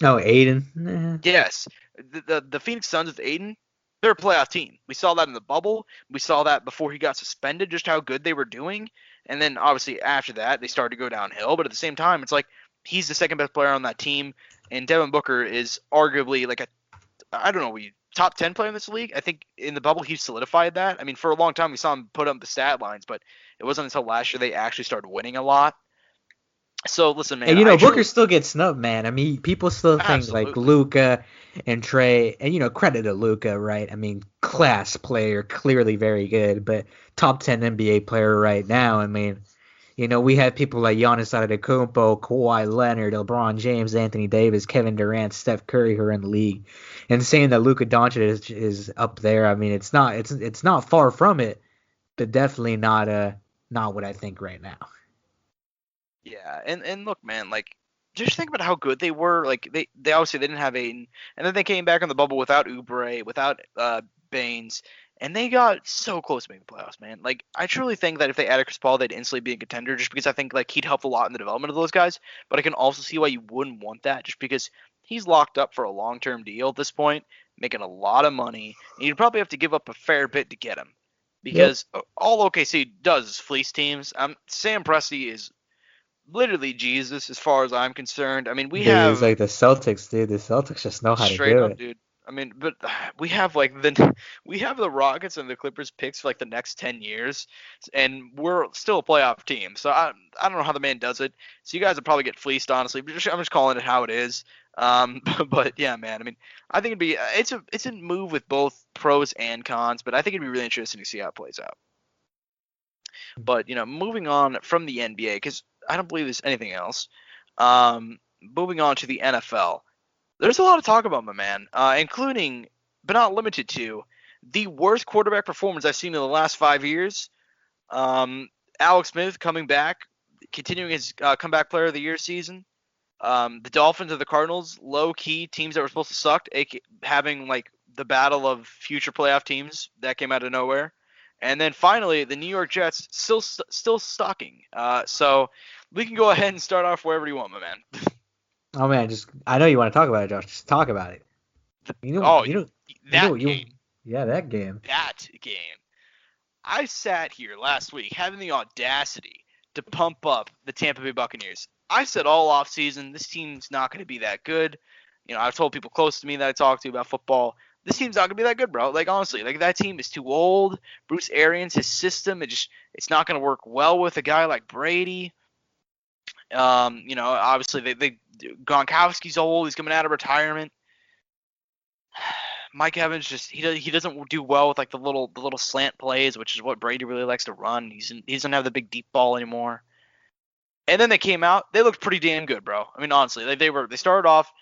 Oh, Aiden. Yes, the Phoenix Suns with Aiden, they're a playoff team. We saw that in the bubble. We saw that before he got suspended, just how good they were doing. And then obviously after that, they started to go downhill. But at the same time, it's he's the second best player on that team, and Devin Booker is arguably top 10 player in this league. I think in the bubble he solidified that. I mean, for a long time we saw him put up the stat lines, but it wasn't until last year they actually started winning a lot. So listen, man. And Booker still gets snubbed, man. I mean, people still think Absolutely. Luka and Trey, and credit to Luka, right? I mean, class player, clearly very good, but top 10 NBA player right now. I mean, we have people like Giannis Antetokounmpo, Kawhi Leonard, LeBron James, Anthony Davis, Kevin Durant, Steph Curry, who are in the league, and saying that Luka Doncic is up there. I mean, it's not far from it, but definitely not what I think right now. Yeah, and look, man, just think about how good they were. They obviously they didn't have Aiden, and then they came back on the bubble without Oubre, without Baines, and they got so close to making the playoffs, man. I truly think that if they added Chris Paul, they'd instantly be a contender, just because I think he'd helped a lot in the development of those guys. But I can also see why you wouldn't want that, just because he's locked up for a long-term deal at this point, making a lot of money, and you'd probably have to give up a fair bit to get him, because all OKC does is fleece teams. Sam Presti is literally Jesus as far as I'm concerned. I mean, He's like the Celtics, dude. The Celtics just know how to do it. Dude. I mean, but we have the Rockets and the Clippers picks for the next 10 years, and we're still a playoff team. So I don't know how the man does it. So you guys will probably get fleeced, honestly. I'm just calling it how it is. But yeah, man. I mean, I think it's a move with both pros and cons, but I think it'd be really interesting to see how it plays out. But moving on from the NBA, because I don't believe there's anything else. Moving on to the NFL. There's a lot of talk about my man, including, but not limited to, the worst quarterback performance I've seen in the last 5 years. Alex Smith coming back, continuing his comeback player of the year season. The Dolphins and the Cardinals, low-key teams that were supposed to suck, having the battle of future playoff teams that came out of nowhere. And then finally, the New York Jets still stocking. So we can go ahead and start off wherever you want, my man. Oh man, I know you want to talk about it, Josh. Just talk about it. That game. Yeah, that game. That game. I sat here last week having the audacity to pump up the Tampa Bay Buccaneers. I said all offseason, this team's not going to be that good. I've told people close to me that I talk to about football, this team's not going to be that good, bro. Like, honestly, like, that team is too old. Bruce Arians, his system, it's not going to work well with a guy like Brady. Obviously, Gronkowski's old. He's coming out of retirement. Mike Evans he doesn't do well with like the little slant plays, which is what Brady really likes to run. He doesn't have the big deep ball anymore. And then they came out, they looked pretty damn good, bro. I mean, honestly, they started off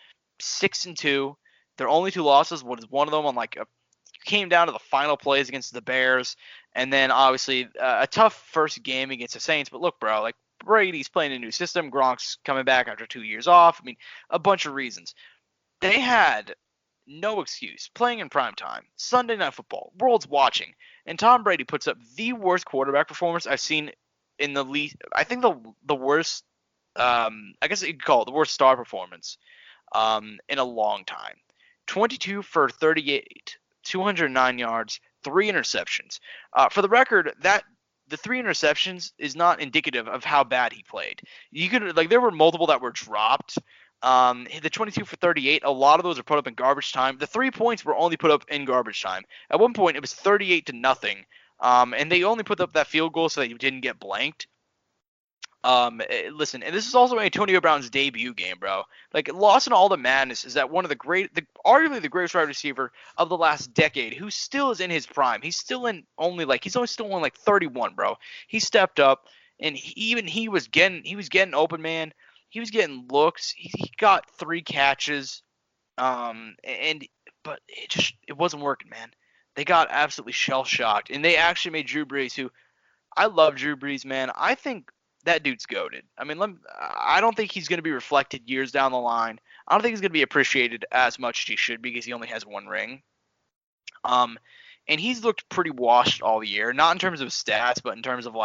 6-2. Their only 2 losses was one of them on came down to the final plays against the Bears, and then obviously a tough first game against the Saints. But look, bro, like Brady's playing a new system. Gronk's coming back after 2 years off. I mean, a bunch of reasons. They had no excuse. Playing in prime time, Sunday Night Football, world's watching, and Tom Brady puts up the worst quarterback performance I've seen in the league. I think the worst, I guess you could call it the worst star performance in a long time. 22 for 38, 209 yards, 3 interceptions. For the record, that the 3 interceptions is not indicative of how bad he played. There were multiple that were dropped. The 22 for 38, a lot of those are put up in garbage time. The 3 points were only put up in garbage time. At one point, it was 38-0, and they only put up that field goal so that you didn't get blanked. Listen, and this is also Antonio Brown's debut game, bro. Like, lost in all the madness is that one of arguably the greatest wide receiver of the last decade, who still is in his prime. He's still only 31, bro. He stepped up, and he was getting open, man. He was getting looks. He got 3 catches, but it wasn't working, man. They got absolutely shell shocked, and they actually made Drew Brees, who I love Drew Brees, man. I think that dude's goated. I mean, I don't think he's going to be reflected years down the line. I don't think he's going to be appreciated as much as he should because he only has 1 ring. And he's looked pretty washed all year, not in terms of stats, but in terms of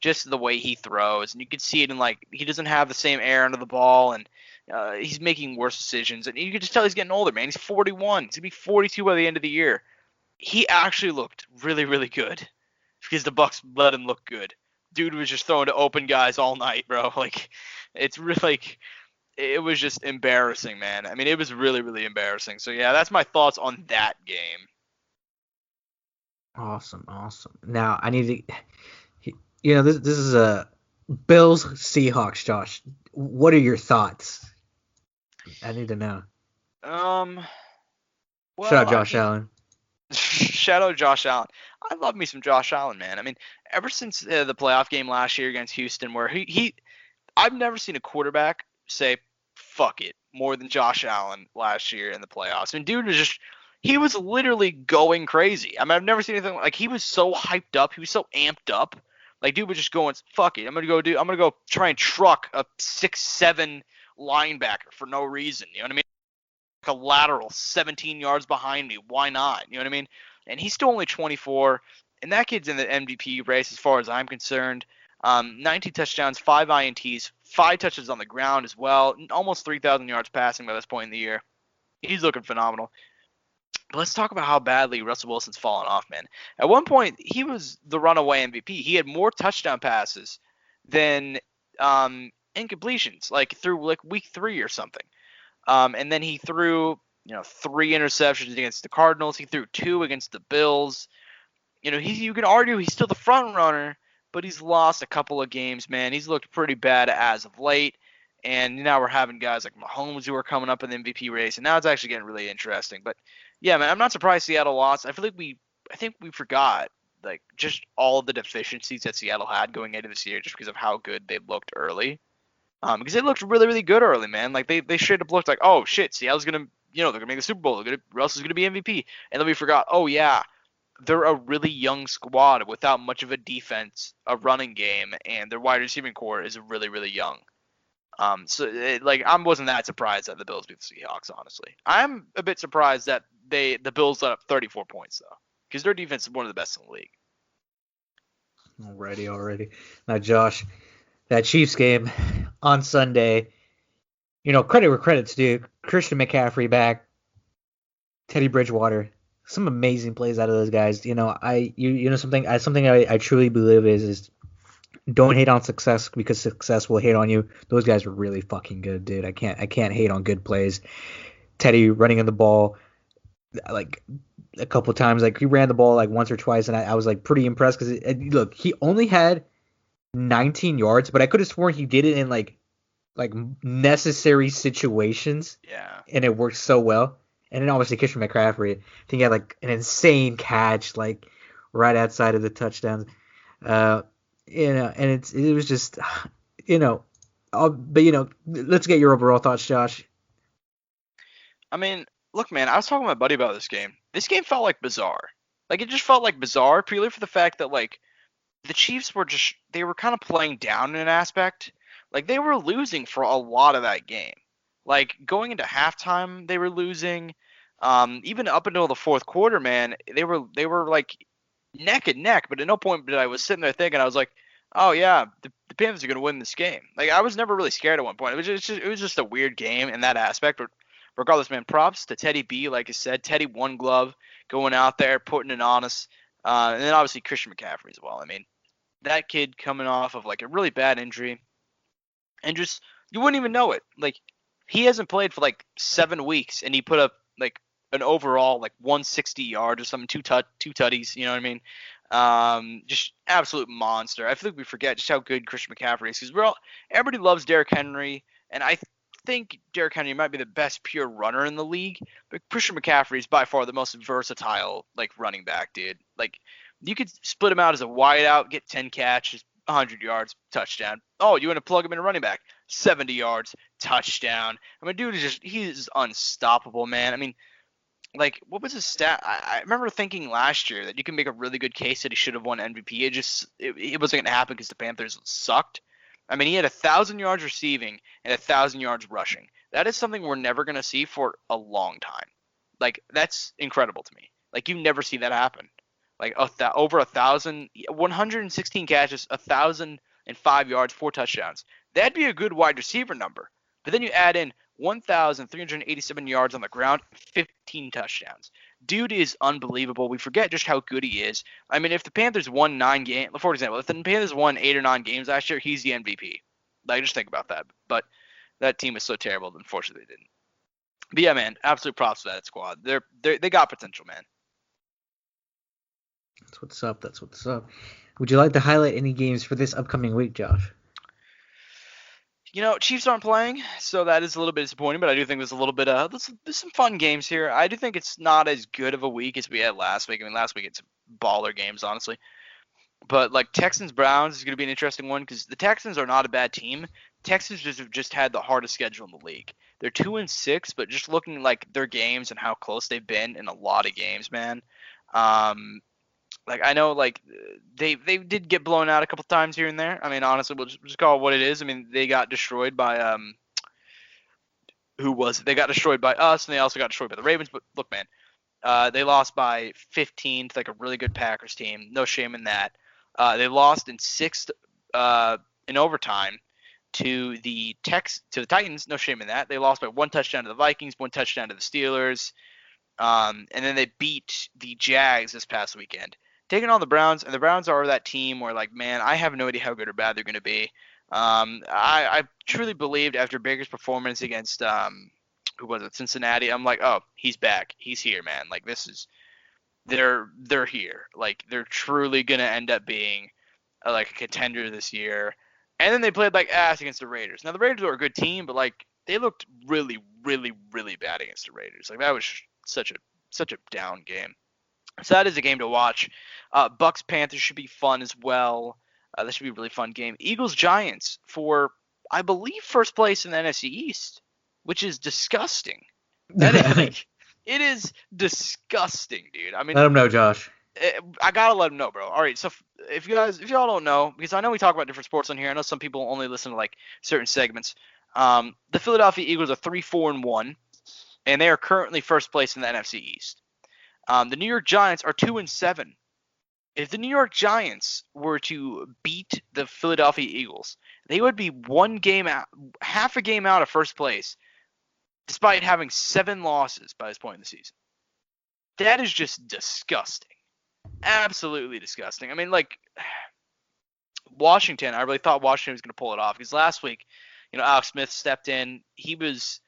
just the way he throws. And you can see it in he doesn't have the same air under the ball, and he's making worse decisions. And you can just tell he's getting older, man. He's 41. He's going to be 42 by the end of the year. He actually looked really, really good because the Bucs let him look good. Dude was just throwing to open guys all night, bro. It's really, it was just embarrassing, man. I mean, it was really, really embarrassing. So yeah, that's my thoughts on that game. Awesome. Now I need to, this is a Bills Seahawks, Josh. What are your thoughts? I need to know. Well, Shout out Josh Allen. Shout out Josh Allen. I love me some Josh Allen, man. I mean, ever since the playoff game last year against Houston, where I've never seen a quarterback say "fuck it" more than Josh Allen last year in the playoffs. I mean, dude he was literally going crazy. I mean, I've never seen anything he was so hyped up, he was so amped up. Dude was just going, "Fuck it, I'm gonna go try and truck a 6'7" linebacker for no reason." You know what I mean? A lateral 17 yards behind me. Why not? You know what I mean? And he's still only 24, and that kid's in the MVP race as far as I'm concerned. 19 touchdowns, 5 INTs, 5 touches on the ground as well, almost 3,000 yards passing by this point in the year. He's looking phenomenal. But let's talk about how badly Russell Wilson's fallen off, man. At one point, he was the runaway MVP. He had more touchdown passes than incompletions, through week 3 or something. And then he threw, 3 interceptions against the Cardinals. He threw 2 against the Bills. You can argue he's still the front runner, but he's lost a couple of games, man. He's looked pretty bad as of late. And now we're having guys like Mahomes who are coming up in the MVP race, and now it's actually getting really interesting. But yeah, man, I'm not surprised Seattle lost. I think we forgot just all of the deficiencies that Seattle had going into this year just because of how good they looked early. Because they looked really, really good early, man. They straight up looked like, oh shit, Seattle's gonna, they're gonna make the Super Bowl. Russell's gonna be MVP, and then we forgot, oh yeah, they're a really young squad without much of a defense, a running game, and their wide receiving core is really, really young. I wasn't that surprised that the Bills beat the Seahawks, honestly. I'm a bit surprised that the Bills let up 34 points though, because their defense is one of the best in the league. Already. Now, Josh, that Chiefs game on Sunday, credit where credit's due. Christian McCaffrey back, Teddy Bridgewater, some amazing plays out of those guys. Something I truly believe is don't hate on success because success will hate on you. Those guys were really fucking good, dude. I can't hate on good plays. Teddy running in the ball like a couple of times, like he ran the ball like once or twice, and I was like pretty impressed because look, he only had 19 yards, but I could have sworn he did it in like necessary situations. Yeah. And it worked so well. And then obviously Christian McCaffrey, I think he had like an insane catch like right outside of the touchdowns. And it was just, but let's get your overall thoughts, Josh. I mean, look, man, I was talking to my buddy about this game. This game felt like bizarre. Like, it just felt like bizarre purely for the fact that, like, the Chiefs they were kind of playing down in an aspect. Like, they were losing for a lot of that game. Like, going into halftime, they were losing. Even up until the fourth quarter, man, they were like neck and neck. But at no point did I was sitting there thinking, I was like, oh yeah, the Panthers are gonna win this game. Like, I was never really scared at one point. It was just a weird game in that aspect. But regardless, man, props to Teddy B. Like I said, Teddy one glove going out there, putting it on us. And then obviously Christian McCaffrey as well. I mean, that kid coming off of like a really bad injury, and just you wouldn't even know it. Like, he hasn't played for like 7 weeks, and he put up like an overall like 160 yards or something, two tutties. You know what I mean? Just absolute monster. I feel like we forget just how good Christian McCaffrey is, because everybody loves Derrick Henry, and I think Derrick Henry might be the best pure runner in the league, but Christian McCaffrey is by far the most versatile like running back, dude. Like, you could split him out as a wideout, get 10 catches, 100 yards, touchdown. Oh, you want to plug him in a running back? 70 yards, touchdown. I mean, dude he's unstoppable, man. I mean, like, what was his stat? I remember thinking last year that you can make a really good case that he should have won MVP. It wasn't going to happen because the Panthers sucked. I mean, he had 1,000 yards receiving and 1,000 yards rushing. That is something we're never going to see for a long time. Like, that's incredible to me. Like, you never see that happen. Like, over 1,000, 116 catches, 1,005 yards, 4 touchdowns. That'd be a good wide receiver number. But then you add in 1,387 yards on the ground, 15 touchdowns. Dude is unbelievable. We forget just how good he is. I mean, if the Panthers won 9 games, for example, if the Panthers won 8 or 9 games last year, he's the MVP. Like, just think about that. But that team is so terrible that unfortunately they didn't. But yeah, man, absolute props to that squad. They got potential, man. That's what's up. Would you like to highlight any games for this upcoming week, Josh? Chiefs aren't playing, so that is a little bit disappointing, but I do think there's a little bit there's some fun games here. I do think it's not as good of a week as we had last week. I mean, last week it's baller games, honestly. But, like, Texans-Browns is going to be an interesting one because the Texans are not a bad team. Texans just had the hardest schedule in the league. They're 2-6, but just looking like their games and how close they've been in a lot of games, man. Like, I know, like, they did get blown out a couple times here and there. I mean, honestly, we'll just call it what it is. I mean, they got destroyed by who was it? They got destroyed by us, and they also got destroyed by the Ravens. But look, man, they lost by 15 to like a really good Packers team. No shame in that. They lost in 6 in overtime to the Titans. No shame in that. They lost by 1 touchdown to the Vikings, 1 touchdown to the Steelers, and then they beat the Jags this past weekend. Taking on the Browns, and the Browns are that team where, like, man, I have no idea how good or bad they're going to be. I truly believed after Baker's performance against who was it, Cincinnati. I'm like, oh, he's back, he's here, man. Like, this is they're here. Like, they're truly going to end up being like a contender this year. And then they played like ass against the Raiders. Now the Raiders were a good team, but like they looked really, really, really bad against the Raiders. Like, that was such a down game. So that is a game to watch. Bucks Panthers should be fun as well. That should be a really fun game. Eagles Giants for, I believe, first place in the NFC East, which is disgusting. It is disgusting, dude. I mean, let them know, Josh. I gotta let them know, bro. All right, so if y'all don't know, because I know we talk about different sports on here. I know some people only listen to like certain segments. The Philadelphia Eagles are 3-4-1, and they are currently first place in the NFC East. The New York Giants are 2-7. if the New York Giants were to beat the Philadelphia Eagles, they would be one game out, half a game out of first place, despite having 7 losses by this point in the season. That is just disgusting. Absolutely disgusting. I mean, like, Washington, I really thought Washington was going to pull it off because last week, Alex Smith stepped in. He was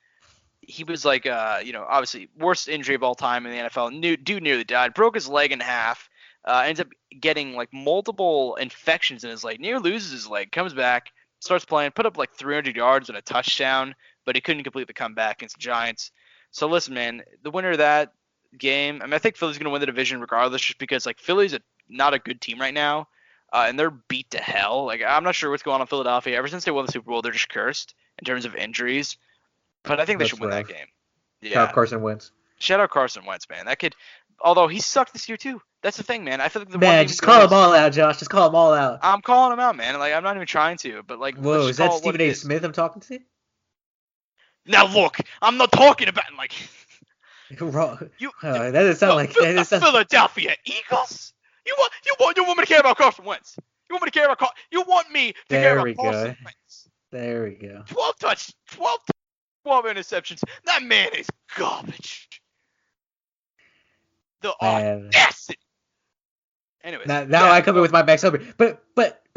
like, obviously worst injury of all time in the NFL. Dude nearly died. Broke his leg in half. Ends up getting like multiple infections in his leg. Near loses his leg. Comes back, starts playing, put up like 300 yards and a touchdown, but he couldn't complete the comeback against the Giants. So listen, man, the winner of that game, I mean, I think Philly's going to win the division regardless, just because like Philly's not a good team right now, and they're beat to hell. Like, I'm not sure what's going on in Philadelphia. Ever since they won the Super Bowl, they're just cursed in terms of injuries. But I think they should win that game. Yeah. Shout out Carson Wentz. Shout out Carson Wentz, man. That kid, although he sucked this year too. That's the thing, man. I feel like just call them all out, Josh. Just call them all out. I'm calling them out, man. Like, I'm not even trying to, but like. Whoa, is that Stephen A. Smith I'm talking to? Now look, I'm not talking about like. That doesn't sound like Philadelphia Eagles. You want me to care about Carson Wentz? You want me to care about Carson Wentz? There we go. 12 interceptions. That man is garbage. The audacity. Anyways. Now I come in with my back sober. But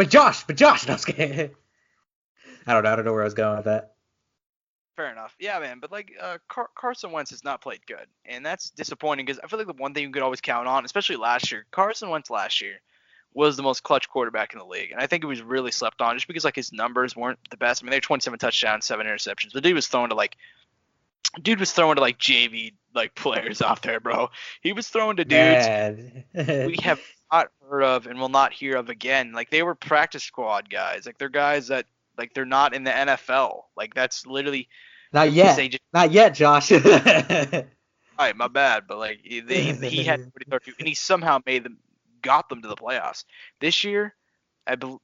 Josh, no, I was kidding. I don't know where I was going with that. Fair enough. Yeah, man. But like Carson Wentz has not played good, and that's disappointing because I feel like the one thing you could always count on, especially last year, Carson Wentz last year was the most clutch quarterback in the league, and I think it was really slept on just because like his numbers weren't the best. I mean, they were 27 touchdowns, 7 interceptions. The dude was throwing to like JV like players out there, bro. He was throwing to dudes we have not heard of and will not hear of again. Like, they were practice squad guys. Like, they're guys that like they're not in the NFL. Like, that's literally not yet. Not yet, Josh. All right, my bad. But like he had nobody to throw to, and he somehow got them to the playoffs. This year,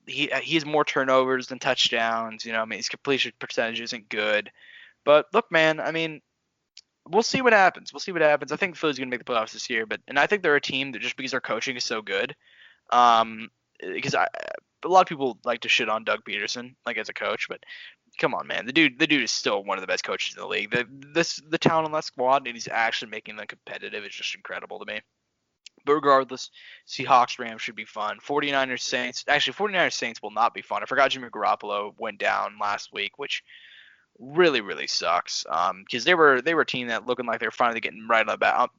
he has more turnovers than touchdowns. I mean, his completion percentage isn't good. But look, man, I mean, we'll see what happens. I think Philly's going to make the playoffs this year, and I think they're a team that just because their coaching is so good, because a lot of people like to shit on Doug Peterson like as a coach, but come on, man, the dude is still one of the best coaches in the league. The talent on that squad, and he's actually making them competitive. It's just incredible to me. But regardless, Seahawks Rams should be fun. 49ers Saints will not be fun. I forgot Jimmy Garoppolo went down last week, which really, really sucks. Because they were a team that looking like they were finally getting right on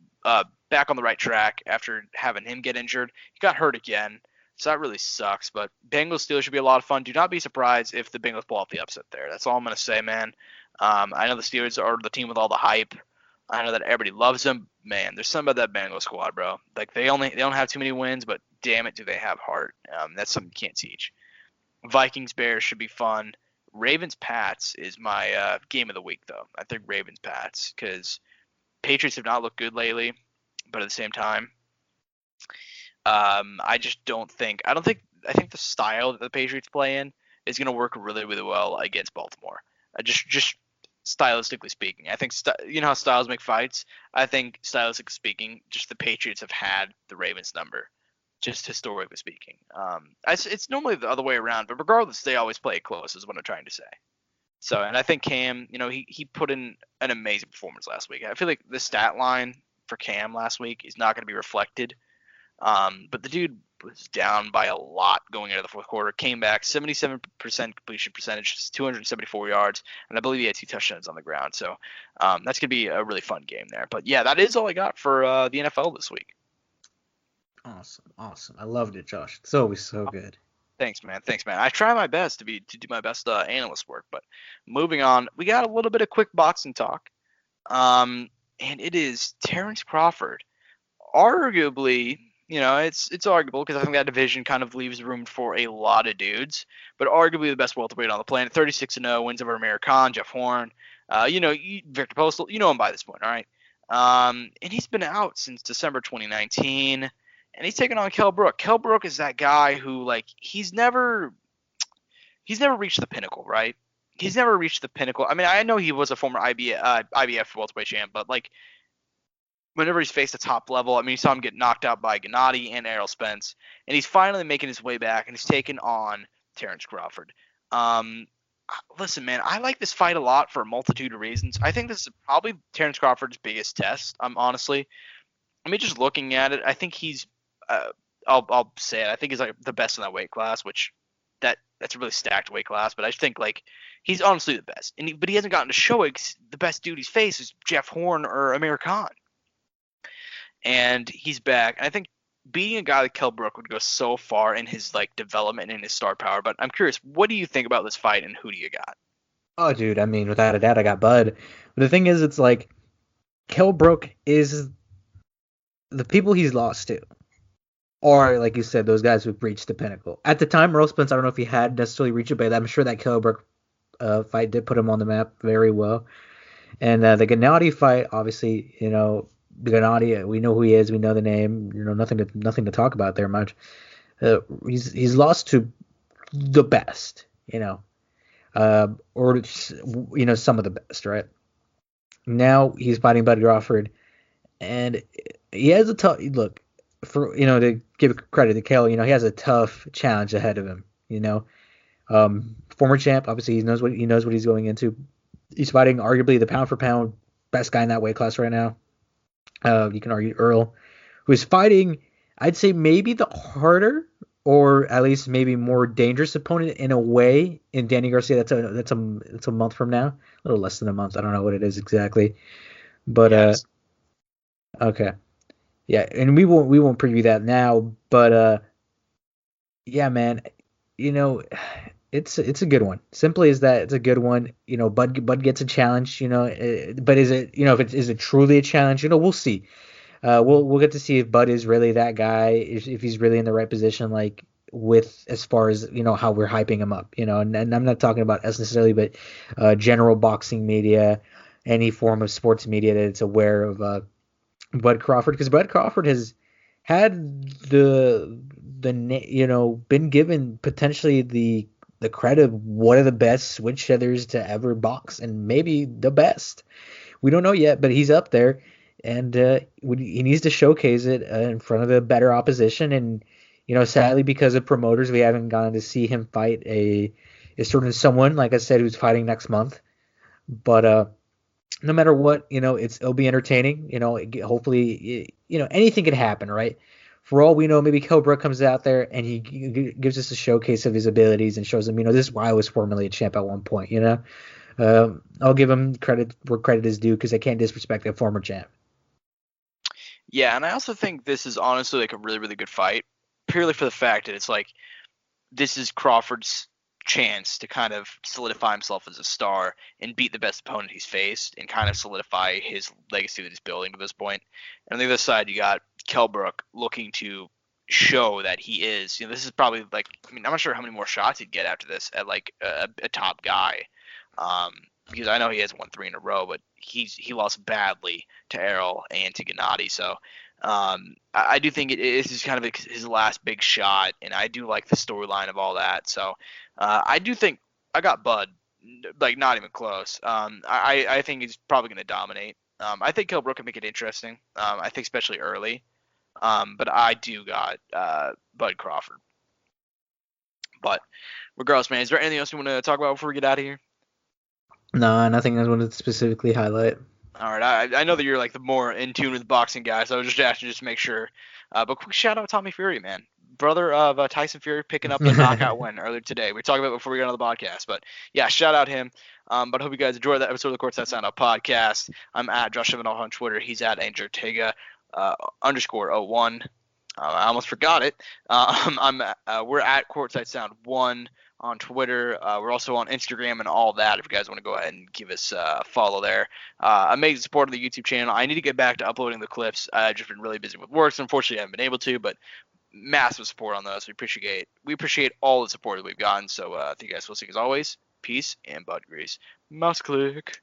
back on the right track after having him get injured. He got hurt again, so that really sucks. But Bengals Steelers should be a lot of fun. Do not be surprised if the Bengals pull off the upset there. That's all I'm gonna say, man. I know the Steelers are the team with all the hype. I know that everybody loves them. Man, there's something about that Bengals squad, bro. Like, they don't have too many wins, but damn it, do they have heart. That's something you can't teach. Vikings Bears should be fun. Ravens Pats is my game of the week, though. I think Ravens Pats, because Patriots have not looked good lately, but at the same time, I think the style that the Patriots play in is going to work really, really well against Baltimore. Just stylistically speaking, I think how styles make fights. I think stylistically speaking, just the Patriots have had the Ravens number, just historically speaking. It's normally the other way around, but regardless, they always play it close, is what I'm trying to say. So, and I think Cam, he put in an amazing performance last week. I feel like the stat line for Cam last week is not going to be reflected. But the dude was down by a lot going into the fourth quarter. Came back 77% completion percentage, 274 yards, and I believe he had 2 touchdowns on the ground. So that's going to be a really fun game there. But yeah, that is all I got for the NFL this week. Awesome. I loved it, Josh. It's always so good. Thanks, man. I try my best to do my best analyst work. But moving on, we got a little bit of quick boxing talk. And it is Terrence Crawford. Arguably, it's arguable because I think that division kind of leaves room for a lot of dudes, but arguably the best welterweight on the planet. 36-0, wins over Amir Khan, Jeff Horn, Victor Postal. You know him by this point, all right? And he's been out since December 2019, and he's taking on Kell Brook. Kell Brook is that guy who, like, he's never reached the pinnacle, right? He's never reached the pinnacle. I mean, I know he was a former IBF welterweight champ, but like, whenever he's faced a top level. I mean, you saw him get knocked out by Gennady and Errol Spence, and he's finally making his way back, and he's taken on Terrence Crawford. Listen, man, I like this fight a lot for a multitude of reasons. I think this is probably Terrence Crawford's biggest test. Honestly, I mean, just looking at it, I think he's, I'll say it, I think he's like the best in that weight class, which that's a really stacked weight class. But I think like he's honestly the best, but he hasn't gotten to show it 'cause the best dude he's faced is Jeff Horn or Amir Khan, and he's back. And I think beating a guy like Kell Brook would go so far in his like development and his star power. But I'm curious, what do you think about this fight, and who do you got? Oh, dude, I mean, without a doubt, I got Bud. But the thing is, it's like Kell Brook is the people he's lost to, or like you said, those guys who've reached the pinnacle. At the time, Errol Spence, I don't know if he had necessarily reached it, but I'm sure that Kell Brook fight did put him on the map very well. And the Gennady fight, obviously, Gennady, we know who he is, we know the name, nothing to talk about there much. He's lost to the best, or some of the best, right? Now he's fighting Bud Crawford, and he has a tough look. To give credit to Kell, he has a tough challenge ahead of him. Former champ, obviously he knows what he's going into. He's fighting arguably the pound for pound best guy in that weight class right now. You can argue Earl, who's fighting, I'd say maybe the harder or at least maybe more dangerous opponent in a way in Danny Garcia. That's a month from now, a little less than a month. I don't know what it is exactly, but Yes. Okay. Yeah, and we won't preview that now, but yeah, man, it's a good one. Simply as that, it's a good one. Bud gets a challenge, but is it, is it truly a challenge? We'll see. We'll get to see if Bud is really that guy, if he's really in the right position, like with as far as how we're hyping him up, and I'm not talking about us necessarily, but general boxing media, any form of sports media that it's aware of Bud Crawford, because Bud Crawford has had been given potentially the credit of one of the best switch hitters to ever box, and maybe the best. We don't know yet, but he's up there, and he needs to showcase it in front of the better opposition. And sadly, because of promoters, we haven't gotten to see him fight a certain someone, like I said, who's fighting next month. But no matter what, it'll be entertaining. Hopefully, anything can happen, right? For all we know, maybe Kell Brook comes out there and he gives us a showcase of his abilities and shows them, this is why I was formerly a champ at one point. I'll give him credit where credit is due, because I can't disrespect a former champ. Yeah, and I also think this is honestly like a really, really good fight, purely for the fact that it's like this is Crawford's chance to kind of solidify himself as a star and beat the best opponent he's faced and kind of solidify his legacy that he's building to this point. And on the other side, you got Kell Brook looking to show that he is, this is probably like, I'm not sure how many more shots he'd get after this at like a top guy. Because I know he has won 3 in a row, but he lost badly to Errol and to Gennady. So I do think this is kind of his last big shot, and I do like the storyline of all that. So I do think I got Bud, like not even close. I think he's probably going to dominate. I think Kell Brook can make it interesting. I think especially early. But I do got Bud Crawford. But regardless, man, is there anything else you want to talk about before we get out of here? No, nothing I wanted to specifically highlight. All right, I know that you're like the more in tune with boxing guy, so I was just asking just to make sure. But quick shout out to Tommy Fury, man, brother of Tyson Fury, picking up the knockout win earlier today. We were talking about it before we got on the podcast, but yeah, shout out him. But I hope you guys enjoyed that episode of the Courtside Soundoff podcast. I'm at Josh Ivanoff on Twitter. He's at Andrew Ortega _01. I almost forgot it. We're at Courtside Sound 1 on Twitter. We're also on Instagram and all that if you guys want to go ahead and give us a follow there. Amazing support of the YouTube channel. I need to get back to uploading the clips. I've just been really busy with work, so unfortunately I haven't been able to, but massive support on those. We appreciate all the support that we've gotten. So thank you guys for listening as always. Peace and Bud Grease. Mouse click.